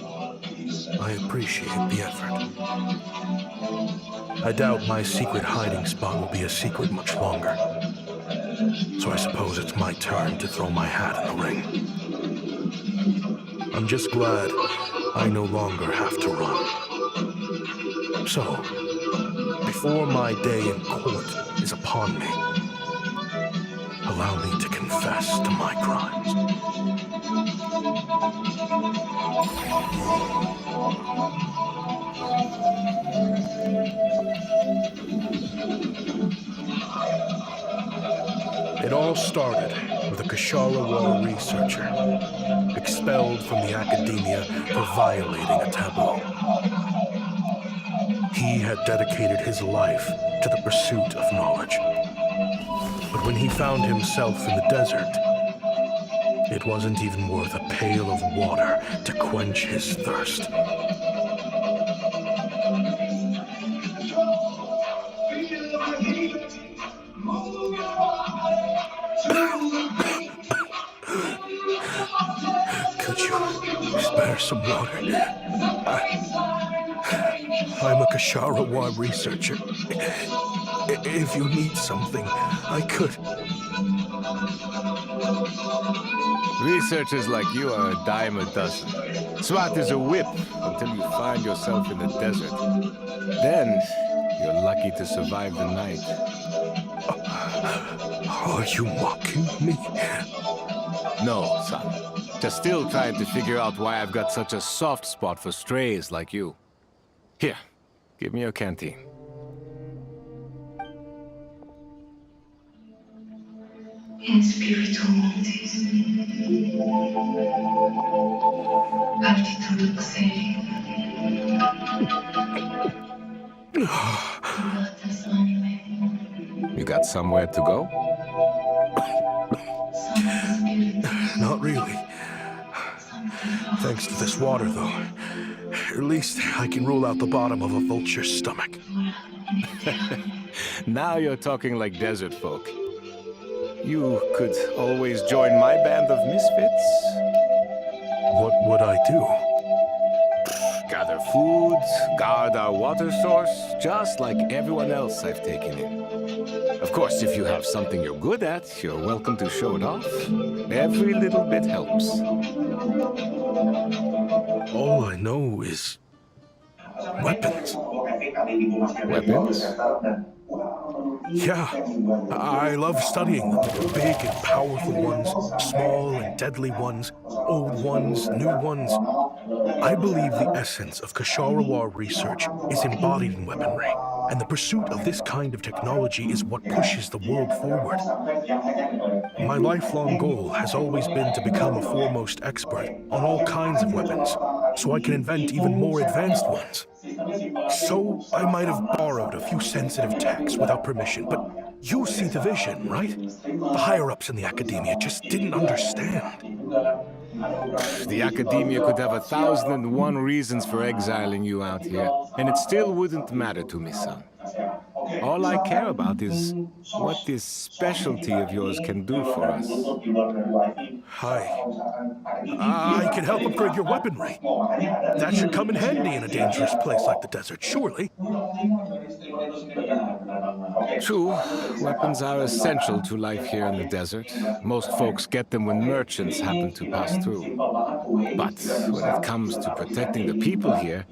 I appreciate the effort. I doubt my secret hiding spot will be a secret much longer. So I suppose it's my turn to throw my hat in the ring. I'm just glad I no longer have to run. So, before my day in court is upon me, allow me to confess to my crimes. It all started with a Kashara researcher, expelled from the academia for violating a taboo. He had dedicated his life to the pursuit of knowledge. But when he found himself in the desert, it wasn't even worth a pail of water to quench his thirst. Could you spare some water? I'm a Kashara researcher. If you need something, I could. Researchers like you are a dime a dozen. Smart as a whip until you find yourself in the desert. Then, you're lucky to survive the night. Are you mocking me? No, son. Just still trying to figure out why I've got such a soft spot for strays like you. Here, give me your canteen. In spiritual mountains, altitude sailing, Gatas anime, You got somewhere to go? some spirits, Not really. Thanks to this water, though. At least I can rule out the bottom of a vulture's stomach. Now you're talking like desert folk. You could always join my band of misfits. What would I do? Gather food, guard our water source, just like everyone else I've taken in. Of course, if you have something you're good at, you're welcome to show it off. Every little bit helps. All I know is weapons. Weapons? Yeah, I love studying them. Big and powerful ones, small and deadly ones, old ones, new ones. I believe the essence of Kasharawar research is embodied in weaponry, and the pursuit of this kind of technology is what pushes the world forward. My lifelong goal has always been to become a foremost expert on all kinds of weapons, so I can invent even more advanced ones. So I might have borrowed a few sensitive techs without permission, but you see the vision, right? The higher-ups in the academia just didn't understand. The academia could have 1,001 reasons for exiling you out here, and it still wouldn't matter to me, son. All I care about is what this specialty of yours can do for us. I can help upgrade your weaponry. That should come in handy in a dangerous place like the desert, surely. True, weapons are essential to life here in the desert. Most folks get them when merchants happen to pass through. But when it comes to protecting the people here,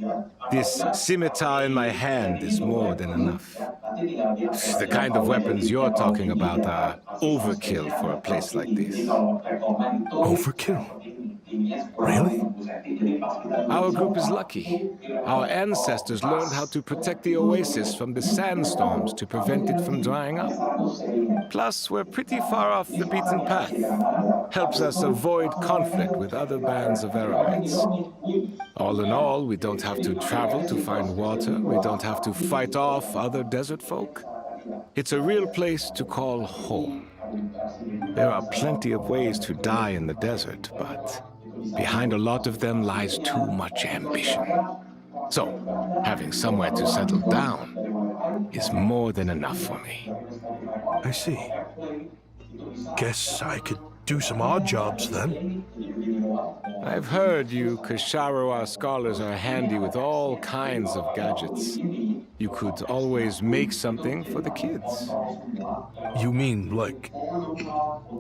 this scimitar in my hand is more than enough. The kind of weapons you're talking about are overkill for a place like this. Overkill? Really? Our group is lucky. Our ancestors learned how to protect the oasis from the sandstorms to prevent it from drying up. Plus, we're pretty far off the beaten path. Helps us avoid conflict with other bands of Eremites. All in all, we don't have to travel to find water. We don't have to fight off other desert folk. It's a real place to call home. There are plenty of ways to die in the desert, but behind a lot of them lies too much ambition. So, having somewhere to settle down is more than enough for me. I see. Guess I could do some odd jobs then. I've heard you Kasharawar scholars are handy with all kinds of gadgets. You could always make something for the kids. You mean, like,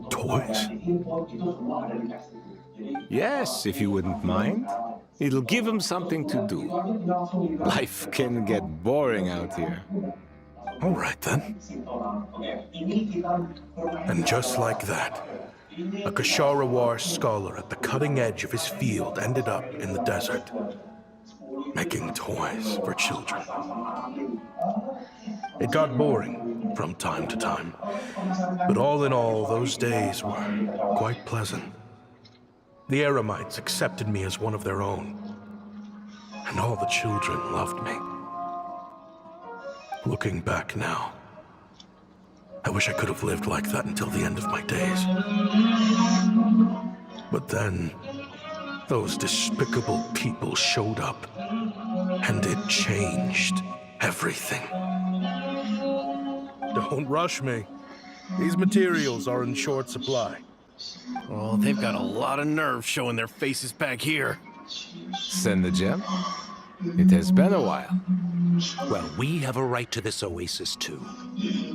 toys? Yes, if you wouldn't mind. It'll give them something to do. Life can get boring out here. All right, then. And just like that, a Kasharawar scholar at the cutting edge of his field ended up in the desert, making toys for children. It got boring from time to time, but all in all, those days were quite pleasant. The Eremites accepted me as one of their own, and all the children loved me. Looking back now, I wish I could have lived like that until the end of my days. But then, those despicable people showed up, and it changed everything. Don't rush me. These materials are in short supply. Oh, they've got a lot of nerve showing their faces back here. Send the gem? It has been a while. Well, we have a right to this oasis, too.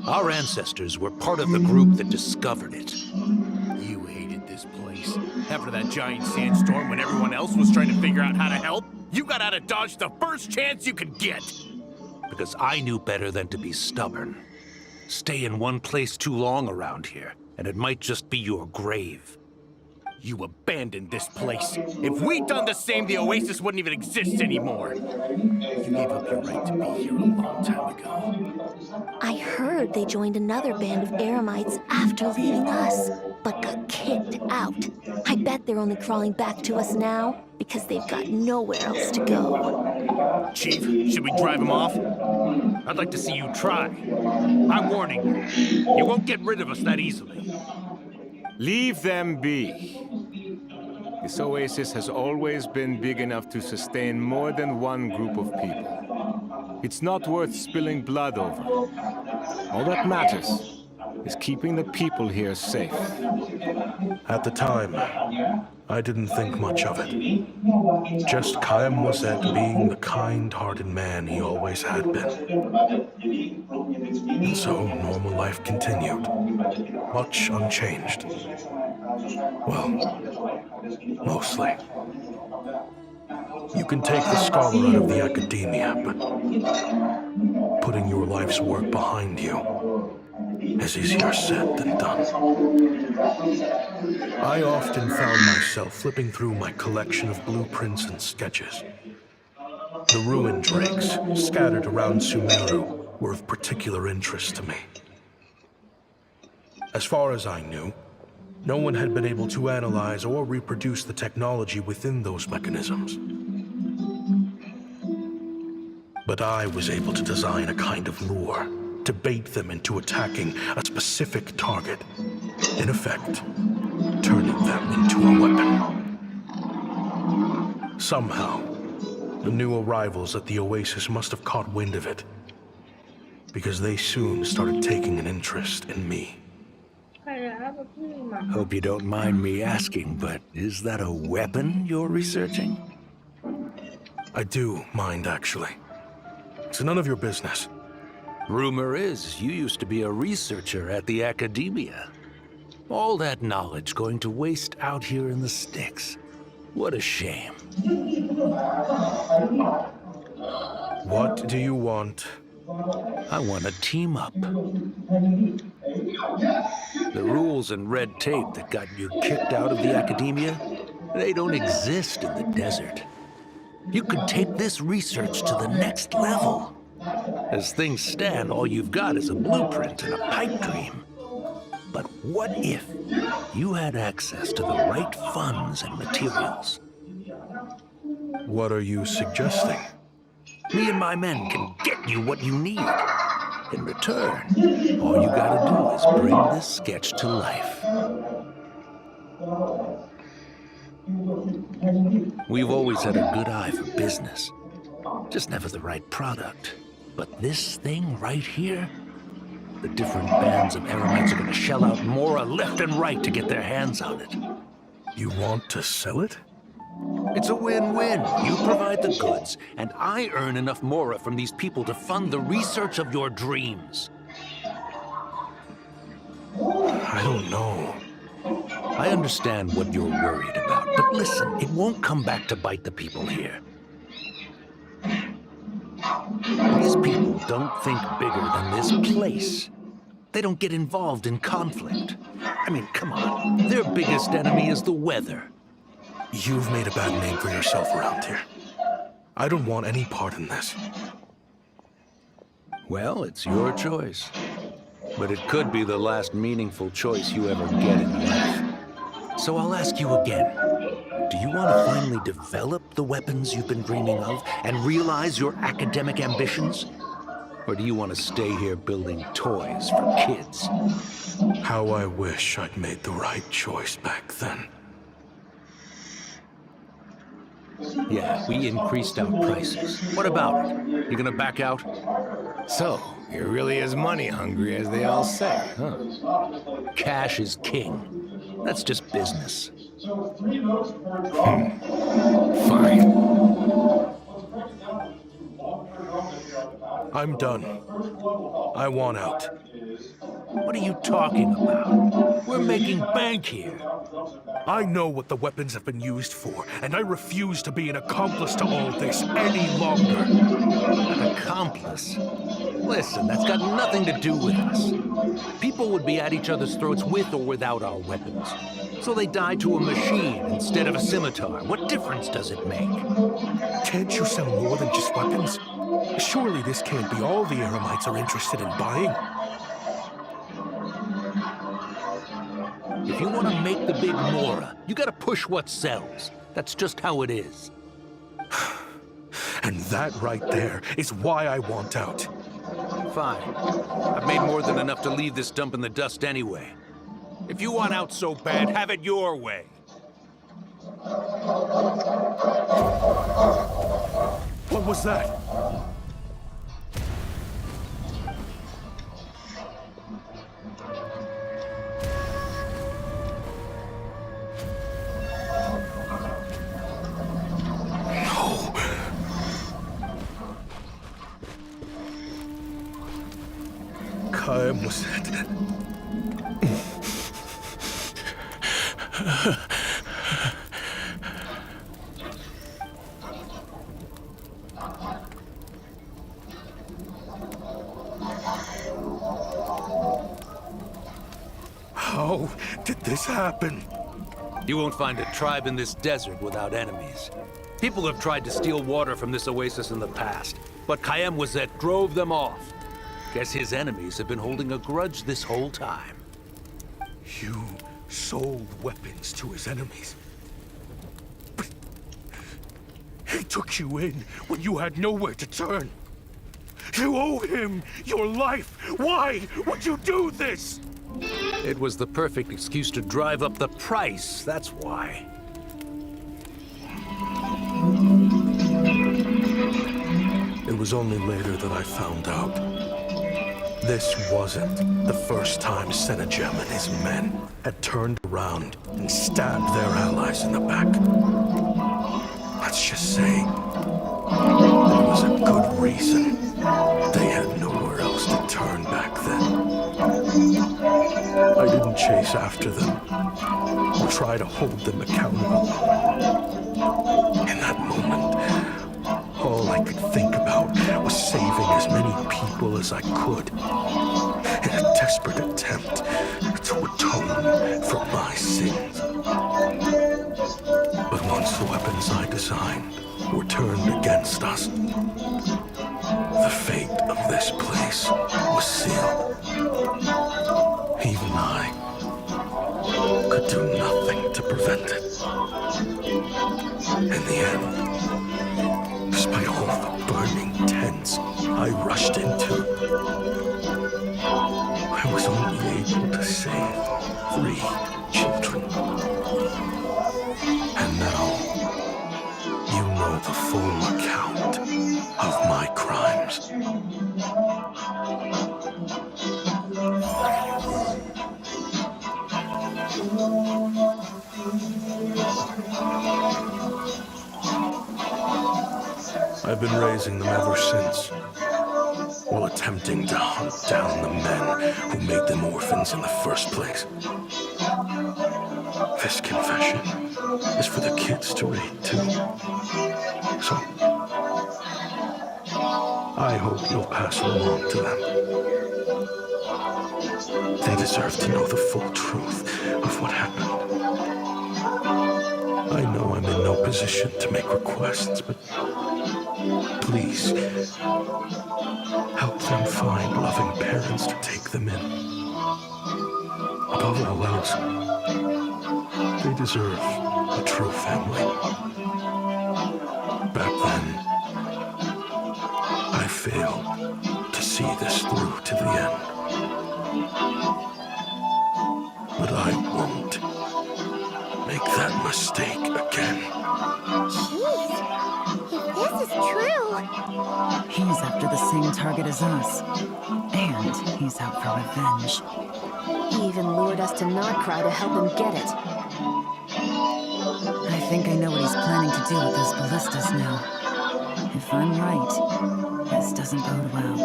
Our ancestors were part of the group that discovered it. You hated this place. After that giant sandstorm when everyone else was trying to figure out how to help, you got out of Dodge the first chance you could get. Because I knew better than to be stubborn. Stay in one place too long around here, and it might just be your grave. You abandoned this place. If we'd done the same, the Oasis wouldn't even exist anymore. You gave up your right to be here a long time ago. I heard they joined another band of Eremites after leaving us, but got kicked out. I bet they're only crawling back to us now because they've got nowhere else to go. Chief, should we drive him off? I'd like to see you try. I'm warning you. You won't get rid of us that easily. Leave them be. This oasis has always been big enough to sustain more than one group of people. It's not worth spilling blood over. All that matters is keeping the people here safe. At the time, I didn't think much of it. Just Kaya Moset being the kind-hearted man he always had been. And so normal life continued, much unchanged. Well, mostly. You can take the scholar out of the academia, but putting your life's work behind you is easier said than done. I often found myself flipping through my collection of blueprints and sketches. The ruined drakes scattered around Sumeru were of particular interest to me. As far as I knew, no one had been able to analyze or reproduce the technology within those mechanisms. But I was able to design a kind of lure to bait them into attacking a specific target, in effect, turning them into a weapon. Somehow, the new arrivals at the Oasis must have caught wind of it, because they soon started taking an interest in me. Hope you don't mind me asking, but is that a weapon you're researching? I do mind, actually. It's none of your business. Rumor is you used to be a researcher at the academia. All that knowledge going to waste out here in the sticks. What a shame. What do you want? I want to team up. The rules and red tape that got you kicked out of the academia, they don't exist in the desert. You could take this research to the next level. As things stand, all you've got is a blueprint and a pipe dream. But what if you had access to the right funds and materials? What are you suggesting? Me and my men can get you what you need. In return, all you gotta do is bring this sketch to life. We've always had a good eye for business. Just never the right product. But this thing right here, the different bands of Eremites are gonna shell out Mora left and right to get their hands on it. You want to sell it? It's a win-win. You provide the goods, and I earn enough Mora from these people to fund the research of your dreams. I don't know. I understand what you're worried about, but listen, it won't come back to bite the people here. These people don't think bigger than this place. They don't get involved in conflict. I mean, come on. Their biggest enemy is the weather. You've made a bad name for yourself around here. I don't want any part in this. Well, it's your choice. But it could be the last meaningful choice you ever get in life. So I'll ask you again. Do you want to finally develop the weapons you've been dreaming of and realize your academic ambitions? Or do you want to stay here building toys for kids? How I wish I'd made the right choice back then. Yeah, we increased our prices. What about it? You gonna back out? So, you're really as money hungry as they all say, huh? Cash is king. That's just business. Fine. I'm done. I want out. What are you talking about? We're making bank here. I know what the weapons have been used for, and I refuse to be an accomplice to all this any longer. An accomplice? Listen, that's got nothing to do with us. People would be at each other's throats with or without our weapons. So they die to a machine instead of a scimitar. What difference does it make? Can't you sell more than just weapons? Surely this can't be all the Eremites are interested in buying. If you want to make the big Mora, you gotta push what sells. That's just how it is. And that right there is why I want out. Fine. I've made more than enough to leave this dump in the dust anyway. If you want out so bad, have it your way. What was that? Kaim was it? How did this happen? You won't find a tribe in this desert without enemies. People have tried to steal water from this oasis in the past, but Khaem Wazet drove them off. Guess his enemies have been holding a grudge this whole time. You sold weapons to his enemies. But he took you in when you had nowhere to turn. You owe him your life. Why would you do this? It was the perfect excuse to drive up the price, that's why. It was only later that I found out. This wasn't the first time Senejem and his men had turned around and stabbed their allies in the back. Let's just say there was a good reason they had nowhere else to turn back then. I didn't chase after them or try to hold them accountable. In that moment, all I could think about was saving as many people as I could in a desperate attempt to atone for my sins. But once the weapons I designed were turned against us, the fate of this place was sealed. Even I could do nothing to prevent it. In the end, despite all the burning tents I rushed into, I was only able to save 3 children. And now, you know the full account of my crimes. I've been raising them ever since, while attempting to hunt down the men who made them orphans in the first place. This confession is for the kids to read too. So, I hope you'll pass it along to them. They deserve to know the full truth of what happened. I know I'm in no position to make requests, but please, help them find loving parents to take them in. Above all else, they deserve a true family. Back then, I failed to see this through to the end. But I won't make that mistake again. Jeez, if this is true... He's after the same target as us. And he's out for revenge. He even lured us to Nardcry to help him get it. I think I know what he's planning to do with those ballistas now. If I'm right, this doesn't doesn't bode well.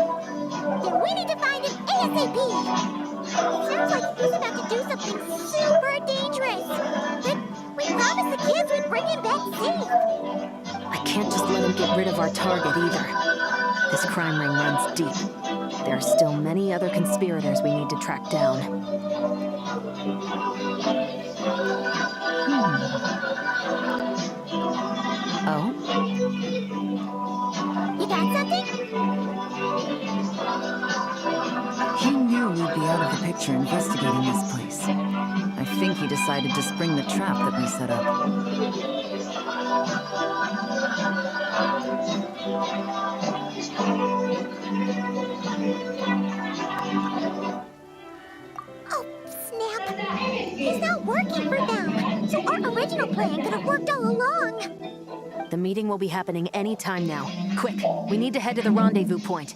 Then we need to find him ASAP! It sounds like he's about to do something super dangerous! But we promised the kids we'd bring him back safe! I can't just let him get rid of our target either. This crime ring runs deep. There are still many other conspirators we need to track down. Oh? You got something? He knew we'd be out of the picture investigating this place. I think he decided to spring the trap that we set up. Oh, snap! He's not working for them! So our original plan could have worked all along! The meeting will be happening any time now. Quick, we need to head to the rendezvous point.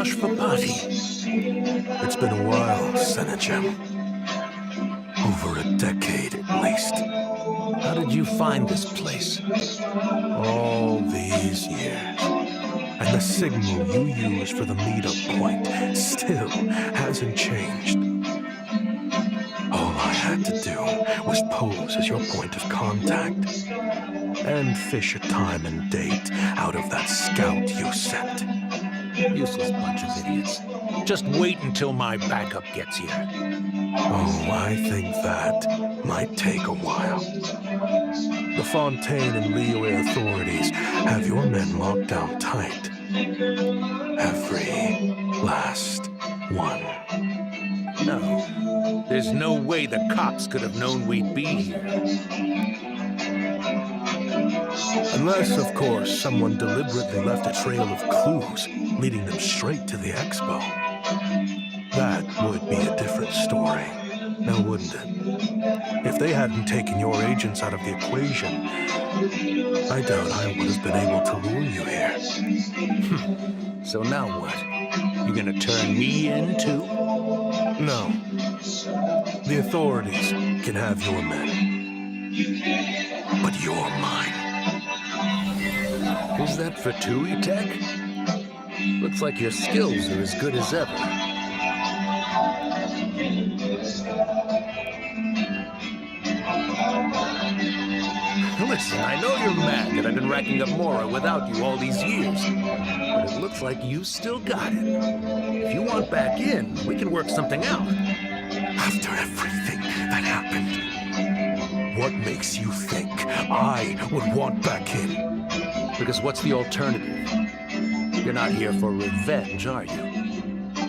Ashvapati. It's been a while, Senegem. Over a decade at least. How did you find this place? All these years. And the signal you use for the meetup point still hasn't changed. All I had to do was pose as your point of contact. And fish a time and date out of that scout you sent. Useless bunch of idiots. Just wait until my backup gets here. Oh, I think that might take a while. The Fontaine and Liyue authorities have your men locked down tight. Every last one. No. There's no way the cops could have known we'd be here. Unless, of course, someone deliberately left a trail of clues leading them straight to the expo. That would be a different story, now wouldn't it? If they hadn't taken your agents out of the equation, I doubt I would have been able to lure you here. So now what? You gonna turn me in too? No. The authorities can have your men. But you're mine. Is that for Tui Tech? Looks like your skills are as good as ever. Listen, I know you're mad that I've been racking up Mora without you all these years. But it looks like you still got it. If you want back in, we can work something out. After everything that happened, what makes you think I would want back in? Because what's the alternative? You're not here for revenge, are you?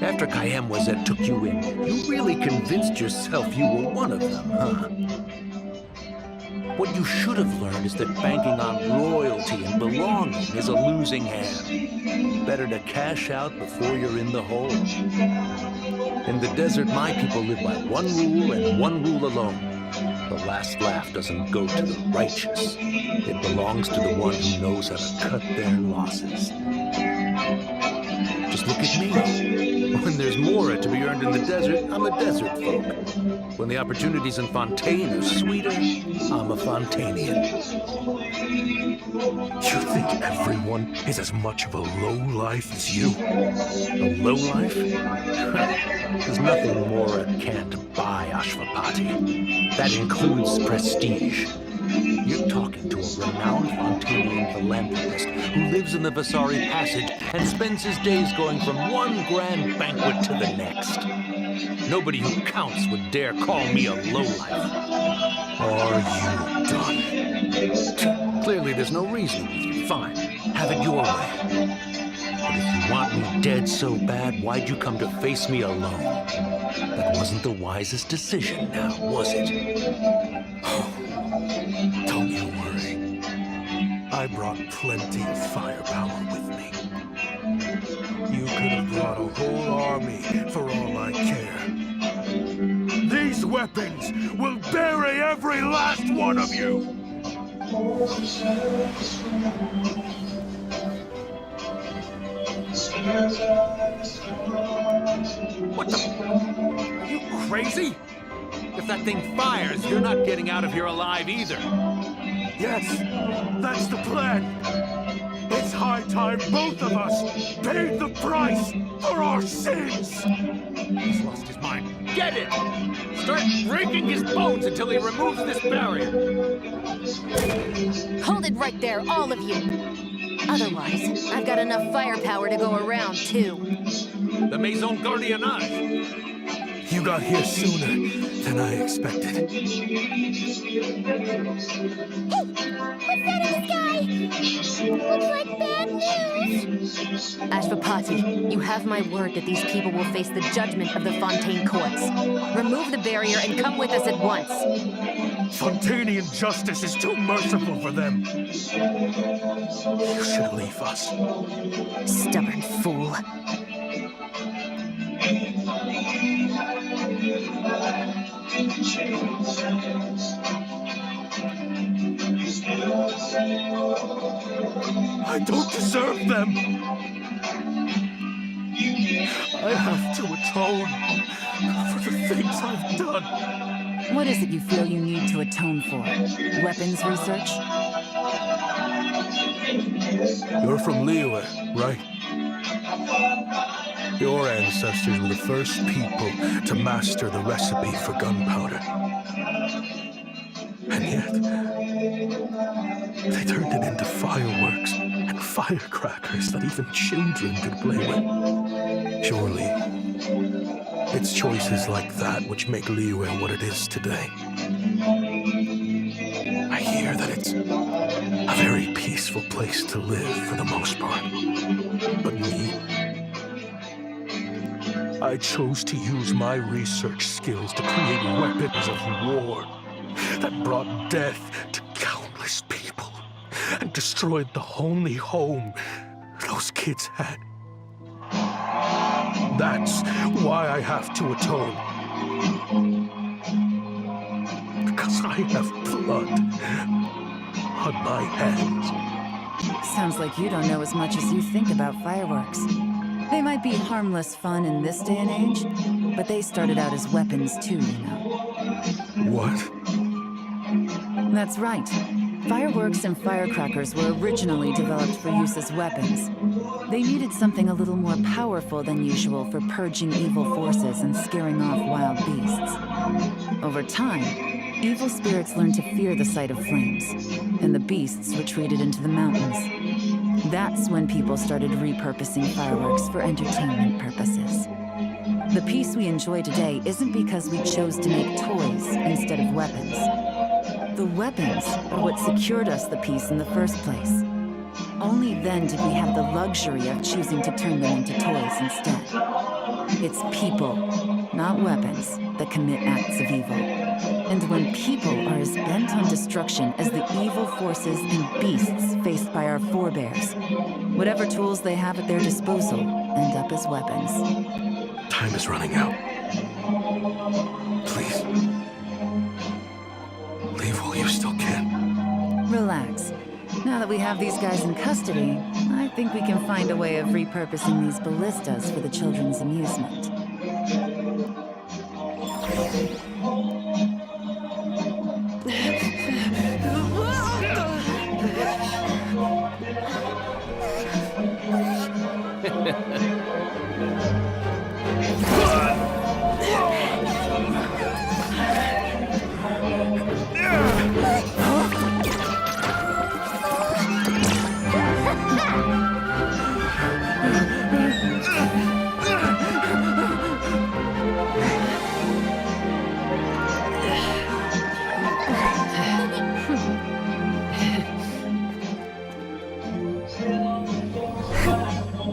After Kayemwazet took you in, you really convinced yourself you were one of them, huh? What you should have learned is that banking on royalty and belonging is a losing hand. Better to cash out before you're in the hole. In the desert, my people live by one rule and one rule alone. The last laugh doesn't go to the righteous. It belongs to the one who knows how to cut their losses. Just look at me. When there's Mora to be earned in the desert, I'm a desert folk. When the opportunities in Fontaine are sweeter, I'm a Fontanian. You think everyone is as much of a lowlife as you? A lowlife? There's nothing Mora can't buy, Ashvapati. That includes prestige. You're talking to a renowned Fontanian philanthropist who lives in the Vasari Passage and spends his days going from one grand banquet to the next. Nobody who counts would dare call me a lowlife. Are you done? Clearly there's no reason with you. Fine, have it your way. But if you want me dead so bad, why'd you come to face me alone? That wasn't the wisest decision now, was it? Don't you worry. I brought plenty of firepower with me. You could have brought a whole army for all I care. These weapons will bury every last one of you! What the? Are you crazy? If that thing fires, you're not getting out of here alive either. Yes, that's the plan. It's high time both of us paid the price for our sins. He's lost his mind. Get it! Start breaking his bones until he removes this barrier. Hold it right there, all of you. Otherwise, I've got enough firepower to go around, too. The Maison Gardiennage. You got here sooner than I expected. What's that in the sky? Looks like bad news. Ashvapati, you have my word that these people will face the judgment of the Fontaine courts. Remove the barrier and come with us at once. Fontanian justice is too merciful for them. You should leave us. Stubborn fool. I don't deserve them. I have to atone for the things I've done. What is it you feel you need to atone for? Weapons research? You're from Liyue, right? Your ancestors were the first people to master the recipe for gunpowder. And yet, they turned it into fireworks and firecrackers that even children could play with. Surely, it's choices like that which make Liyue what it is today. I hear that it's a very peaceful place to live for the most part. But me, I chose to use my research skills to create weapons of war that brought death to countless people and destroyed the only home those kids had. That's why I have to atone. Because I have blood on my hands. Sounds like you don't know as much as you think about fireworks. They might be harmless fun in this day and age, but they started out as weapons too, you know. What? That's right. Fireworks and firecrackers were originally developed for use as weapons. They needed something a little more powerful than usual for purging evil forces and scaring off wild beasts. Over time, evil spirits learned to fear the sight of flames, and the beasts retreated into the mountains. That's when people started repurposing fireworks for entertainment purposes. The peace we enjoy today isn't because we chose to make toys instead of weapons. The weapons are what secured us the peace in the first place. Only then did we have the luxury of choosing to turn them into toys instead. It's people, not weapons, that commit acts of evil. And when people are as bent on destruction as the evil forces and beasts faced by our forebears, whatever tools they have at their disposal end up as weapons. Time is running out. Please. Leave while you still can. Relax. Now that we have these guys in custody, I think we can find a way of repurposing these ballistas for the children's amusement.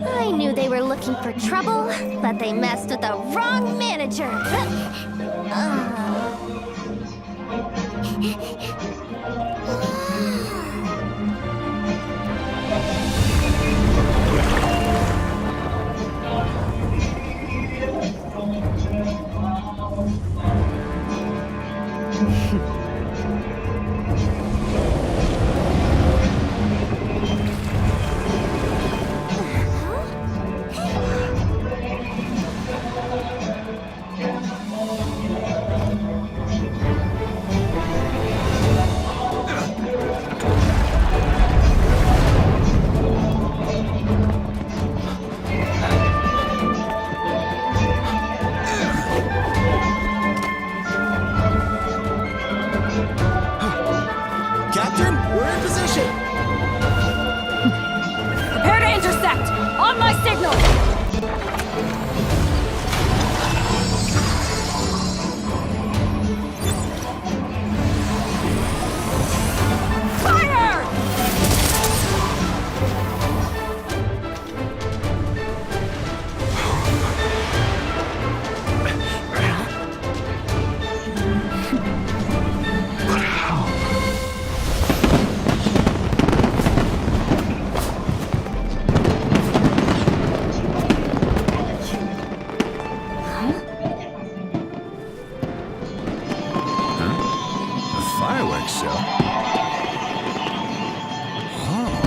I knew they were looking for trouble, but they messed with the wrong manager. Captain, we're in position! Prepare to intercept! On my signal! Fire! But how? A fireworks show? Oh.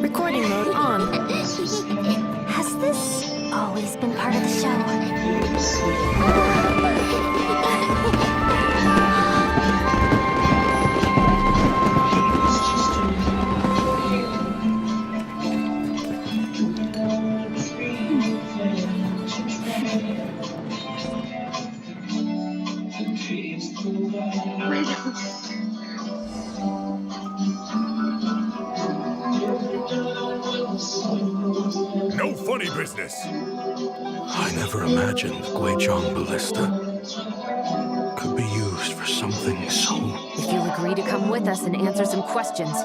Recording mode on. Has this always been part of the show? No funny business. I never imagined Guizhong Ballista could be used for something so... If you'll agree to come with us and answer some questions,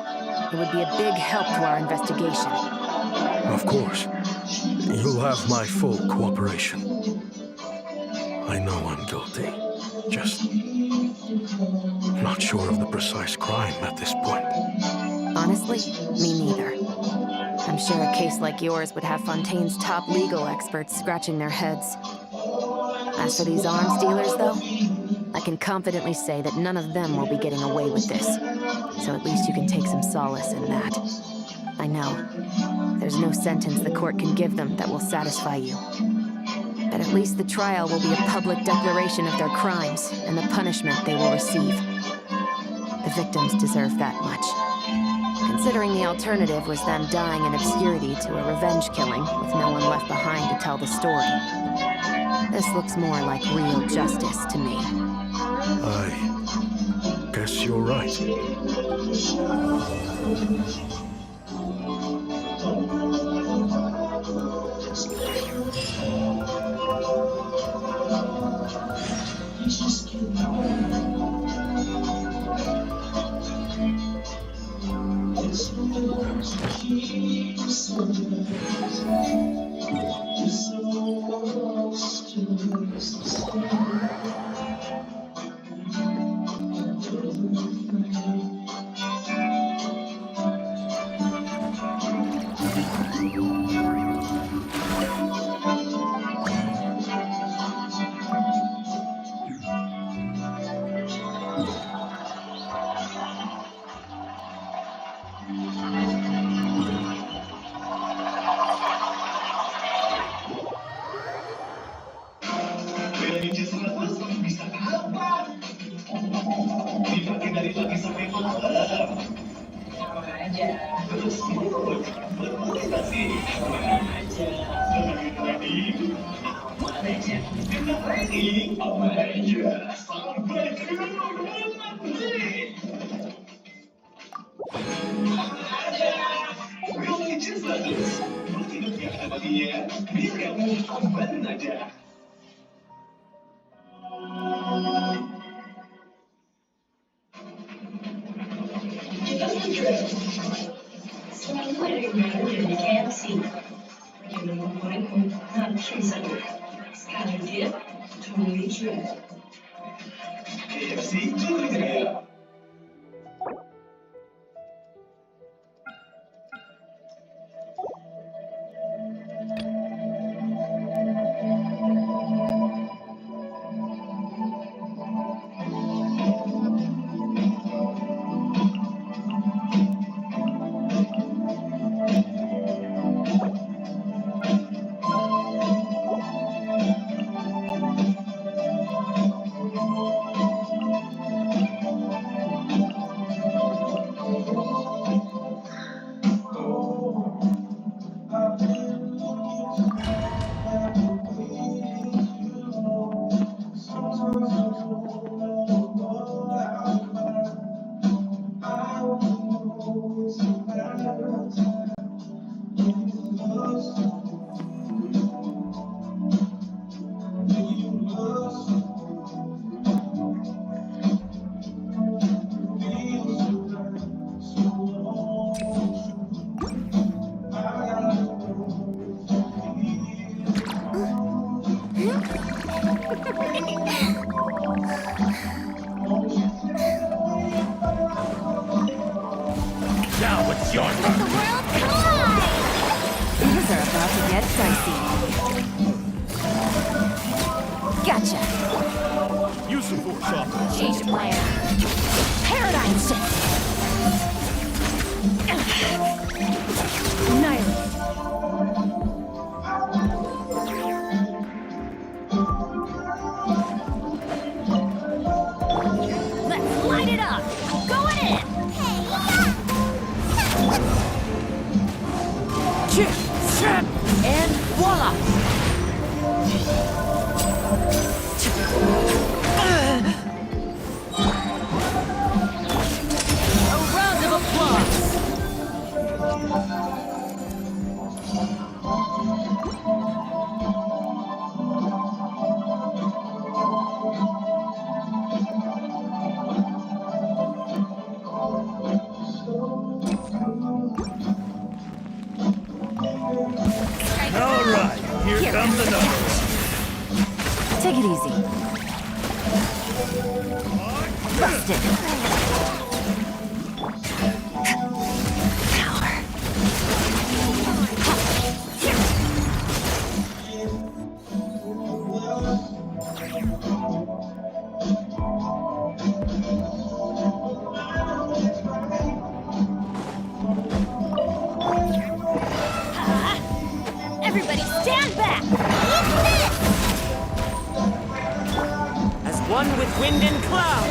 it would be a big help to our investigation. Of course. You'll have my full cooperation. I know I'm guilty. Just not sure of the precise crime at this point. Honestly, me neither. I'm sure a case like yours would have Fontaine's top legal experts scratching their heads. As for these arms dealers, though, I can confidently say that none of them will be getting away with this. So at least you can take some solace in that. I know. There's no sentence the court can give them that will satisfy you. But at least the trial will be a public declaration of their crimes and the punishment they will receive. The victims deserve that much. Considering the alternative was them dying in obscurity to a revenge killing with no one left behind to tell the story. This looks more like real justice to me. I guess you're right. Now it's your Let the world collide! Things are about to get dicey. Gotcha. Use the force, Opera. Change of plan. Paradigm shift. Annihilate. Let's light it up! Going in! And voila! A round of applause! All right, here comes another one. Take it easy. Busted. Power. Everybody stand back! As one with wind and cloud.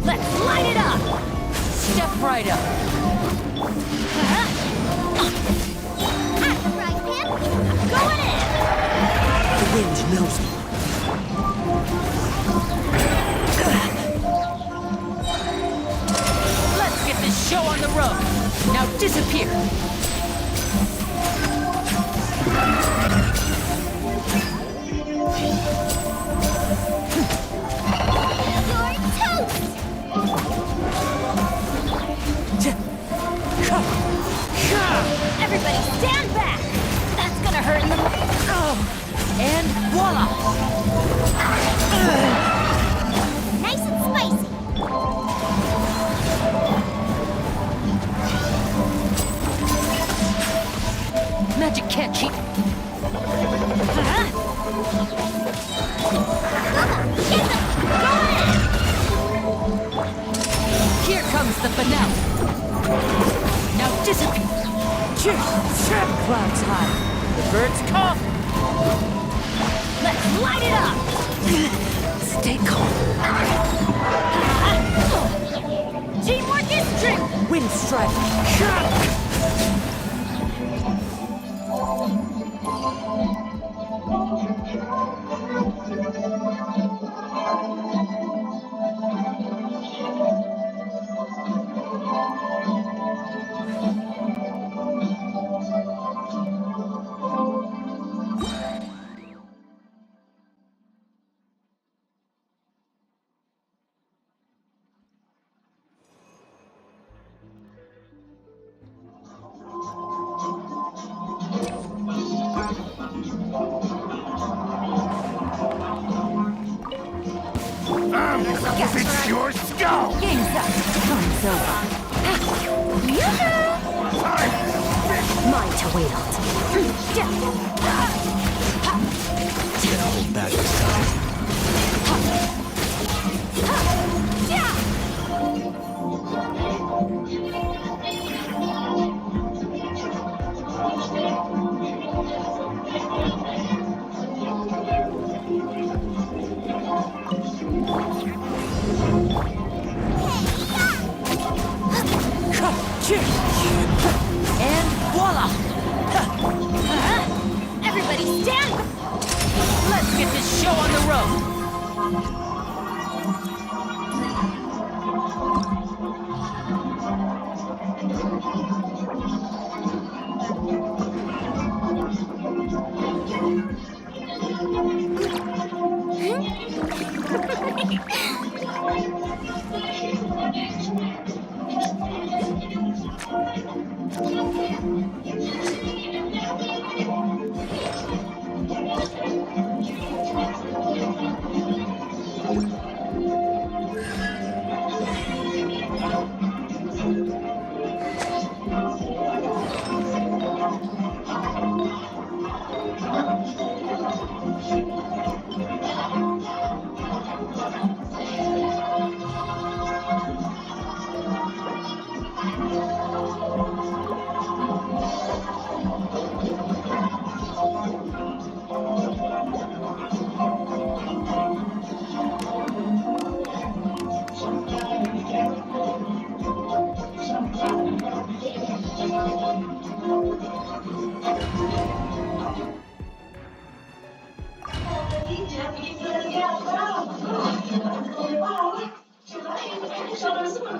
Let's light it up! Step right up. At the frying pan, Going in! The wind knows me. Let's get this show on the road. Now disappear. you're toast! Everybody stand back! That's gonna hurt in the... And voila! Nice and spicy! Magic can't cheat. Here comes the finale. Now disappear. Clouds high. The birds come. Let's light it up! Stay calm. Teamwork is strength! Wind strike. It's your skull! Game's up. Time's over. Mine to wield. Can't hold back this time. And voila! Everybody stand back! Let's get this show on the road.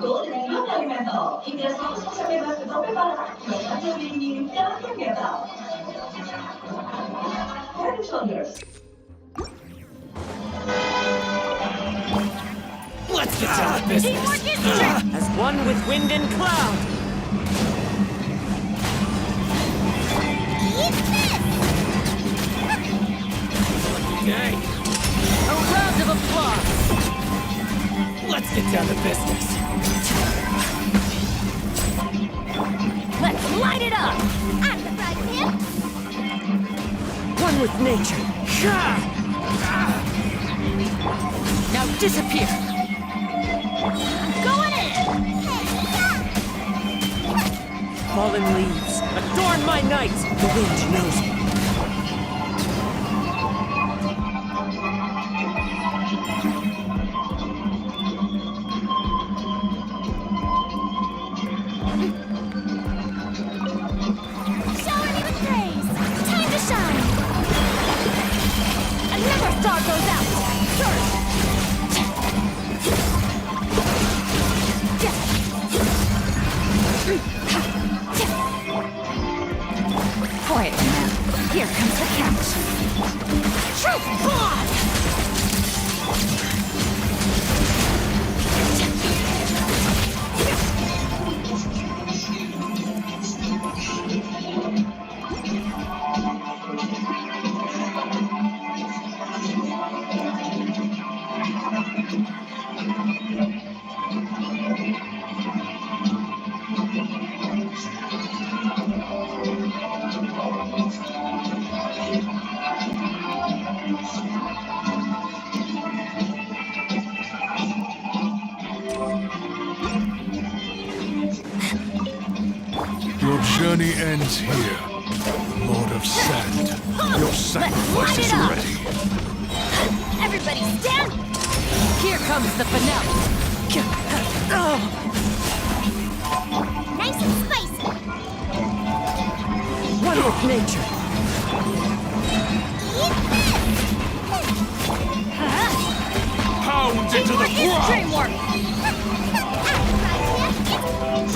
Betul, dengan ilmu dari mental, hingga 100% bebas tetapi parah, bahkan lebih meningkatkan mental. Head and Shoulders. Let's get down to business. As one with wind and cloud. Okay. A round of applause. Let's get down to business. Let's light it up! I'm surprised him! One with nature. Now disappear. Going in! Fallen leaves, adorn my night. The wind knows me. Shower me with praise! Time to shine! Another star goes out! Quiet now. Here comes the catch. Truth bomb! Your journey ends here, Lord of Sand. Your sacrifice is ready. Everybody stand! Here comes the finale. Nice and spicy! One with nature. Pound into the ground! Dreamwork!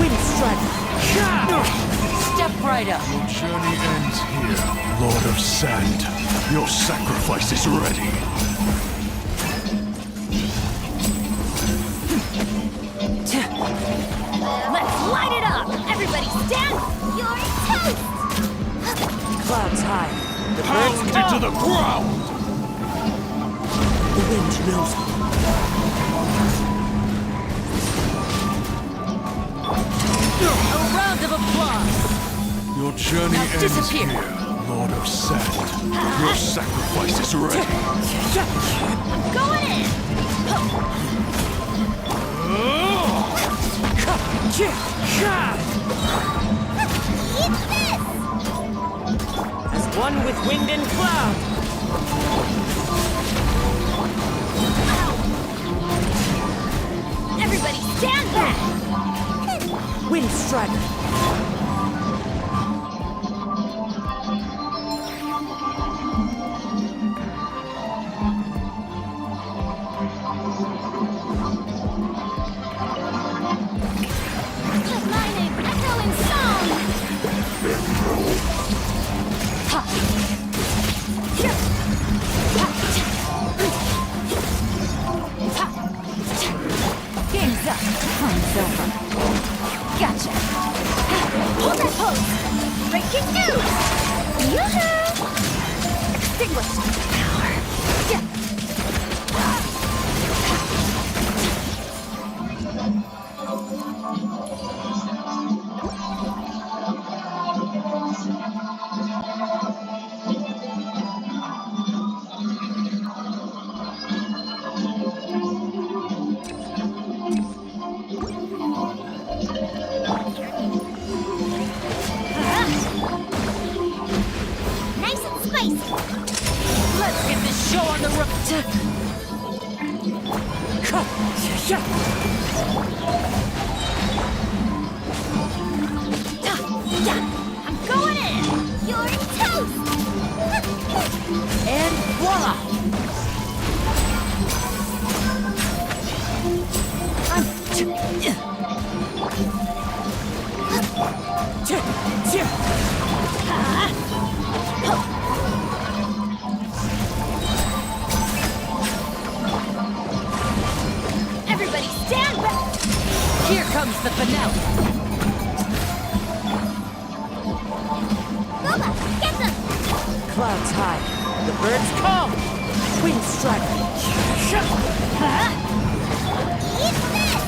Wind strider. Step right up. Your journey ends here, Lord of Sand. Your sacrifice is ready. Let's light it up! Everybody stand! You're toast! Clouds high. The birds Pound come. into the ground! The wind knows me. A round of applause. Your journey Now ends disappear. here, Lord of Sand. Your sacrifice is ready. Going in! Eat this! As one with wind and cloud. Everybody stand back! Wind strider. Lightning, echoing song! Ha! Yeah. Ha! Ha! Game's up. Fun's over. Gotcha. Hold that pose! Breaking news! Yoo-hoo! Extinguish! Power! Yeah. Nice and spicy! Let's get this show on the road. I'm going in! You're toast! And voila! Here comes the finale. Lola, get them! Clouds high. The birds call. Wind strike. Eat this!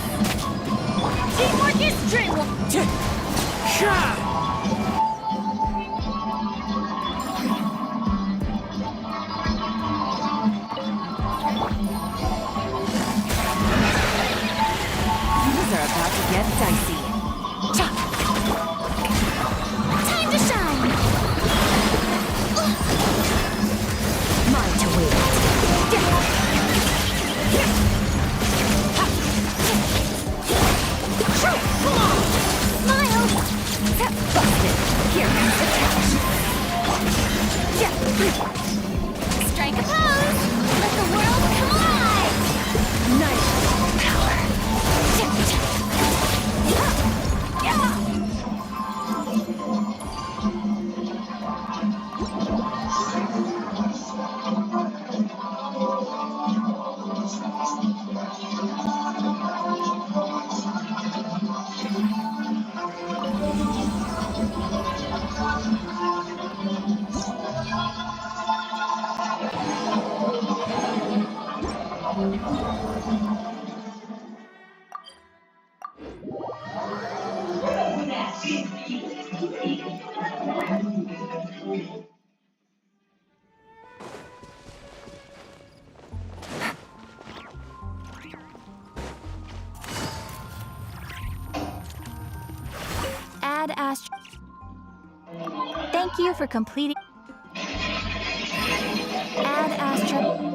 Teamwork is dreamwork! Things are about to get dicey. Time to shine! Mine to wait. Smile! Busted. Here comes the catch. Strike a pose! Let the world come alive! Nice power. Add Astro. Thank you for completing. Add Astro.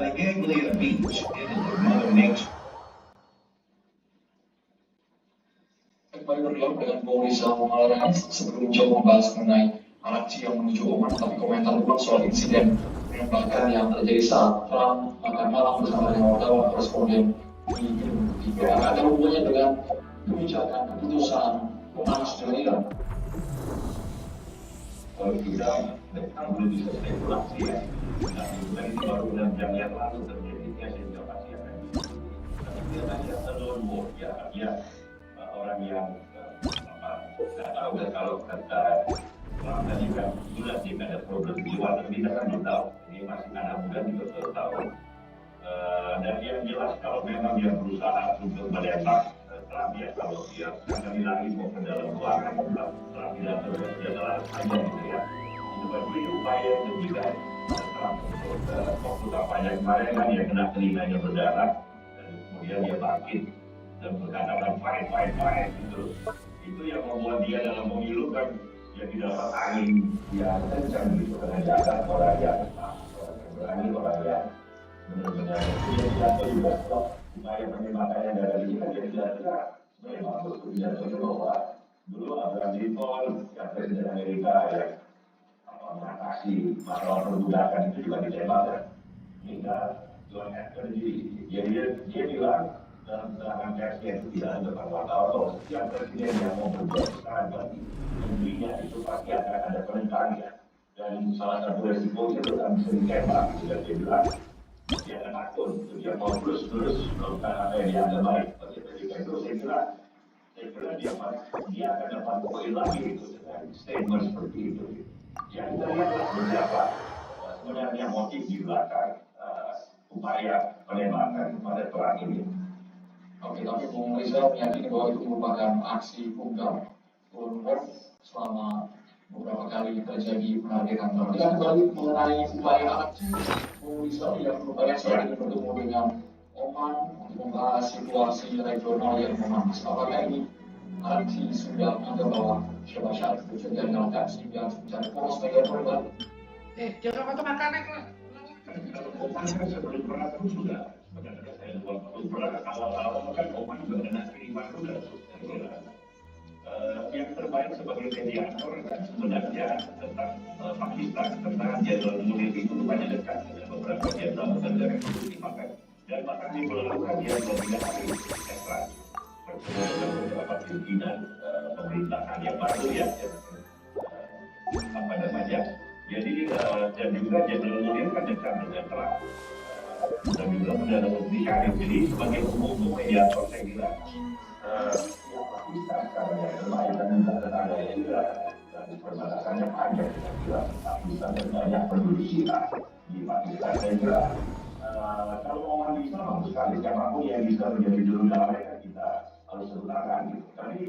Legality of the beach is Mother Nature. Kembali berdialog dengan Bung Rizal Malarani sebelum jauh membahas mengenai aksi yang menuju Oman, tapi komentar ulang soal insiden penembakan yang terjadi saat perang makan malam bersama dengan wartawan koresponden di gedung 3. Ada hubungannya dengan kebijakan keputusan memanas dengan Iran. Kalau kita belum bisa spekulasi ya, nah ini baru 6 jam yang lalu terjadinya sehingga pasti akan tapi dia tadi alone war ya dia orang yang nggak tahu kan kalau kata orang tadi kan jelas tidak ada problem jiwa, tapi kita kan belum tahu ini masih anak muda juga belum tahu dan yang jelas kalau memang dia berusaha untuk menembak Trump ya kalau dia kami lagi mau ke dalam ruangan Trump tidak berjalan saja gitu ya itu berarti upaya itu juga Trump untuk waktu kampanye kemarin kan dia kena telinganya berdarah dan kemudian dia bangkit dan berkata fight itu yang membuat dia dalam pemilu kan dia tidak dapat angin yang kencang gitu karena dia ada orang yang berani orang yang benar-benar dia tidak tahu juga kalau upaya penembakannya dari ini kan dia tidak tegas memang betul dia tahu bahwa dulu Abraham Lincoln yang presiden Amerika yang mengatasi masalah perbudakan itu juga ditembak kan hingga John F. Kennedy dia bilang dalam serangan persnya itu tidak ada depan wartawan bahwa setiap presiden yang mau berbuat kesalahan bagi negerinya itu pasti akan ada penentangnya dan salah satu resiko itu kan bisa ditembak dan dia bilang dia akan takut dia mau terus melakukan apa yang dianggap baik ketika itu saya kira dia akan dapat poin lagi gitu dengan statement seperti itu yang kita lihatlah beberapa sebenarnya motif di belakang upaya penembakan pada perang ini. Oke, tapi Bung Rizal meyakini bahwa itu merupakan aksi tunggal selama beberapa kali terjadi penargetan teror. Kita kembali mengenai upaya aksi Bung Rizal yang merupakan saat ini bertemu dengan Oman untuk membahas situasi regional yang memanas. Apakah ini aksi sudah menganggap bahwa syarikat itu sudah dilakukan sehingga mencari poros media korban? Jangan potong makanan lah. Kalau sebelum perang itu sudah. Awal-awal kan Oman juga kena kiriman juga yang terbaik sebagai mediator kan sebenarnya tentang Pakistan karena Jenderal Munir itu rupanya dekat dengan beberapa jenderal dari Republik Impact dan bahkan di bulan lalu dia berbeda hari ekstra bertemu dengan beberapa pimpinan pemerintahan yang baru ya apa namanya jadi dan juga Jenderal Munir kan dekat dengan Trump dan juga Perdana Menteri Syarif jadi sebagai umum mediator saya kira yang Pakistan sekarang ya terbaik dan juga tetangganya juga dan perbatasannya panjang dengan juga Pakistan dan banyak penduduk Syiah di Pakistan saya kira kalau orang bisa bagus sekali siapapun yang bisa menjadi juru damai kan kita harus sertakan gitu tapi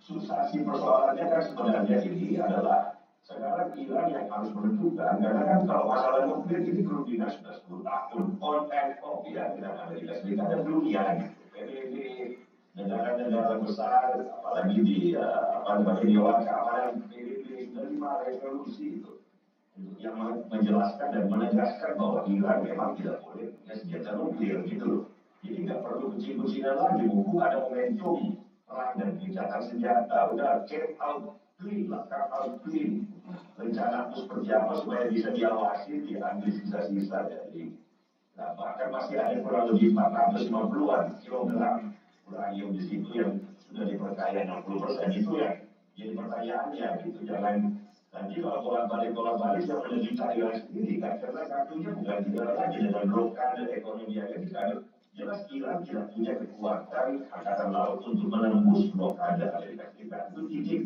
substansi persoalannya kan sebenarnya ini adalah sekarang Iran yang harus menentukan karena kan kalau masalah nuklir ini kerugian sudah 10 tahun on and off ya dengan Amerika Serikat dan dunia gitu. PBB negara-negara besar apalagi di apa namanya di Dewan Keamanan PBB menerima resolusi itu yang menjelaskan dan menegaskan bahwa Iran memang tidak boleh punya senjata nuklir gitu loh. Jadi nggak perlu kucing-kucingan lagi, mumpung ada momentum perang dan gencatan senjata, udah check out clean lah, cut out clean. Rencana itu seperti apa supaya bisa diawasi, diambil sisa-sisa dari. Nah, bahkan masih ada kurang lebih 450-an kilogram uranium di situ yang sudah diperkaya 60% itu yang jadi pertanyaannya gitu. Jangan nanti kalau bolak-balik yang menyita Iran sendiri kan karena kartunya bukan negara lagi dengan blokade ekonomi Amerika. Jelas Iran tidak punya kekuatan angkatan laut untuk menembus blokade Amerika Serikat. Itu titik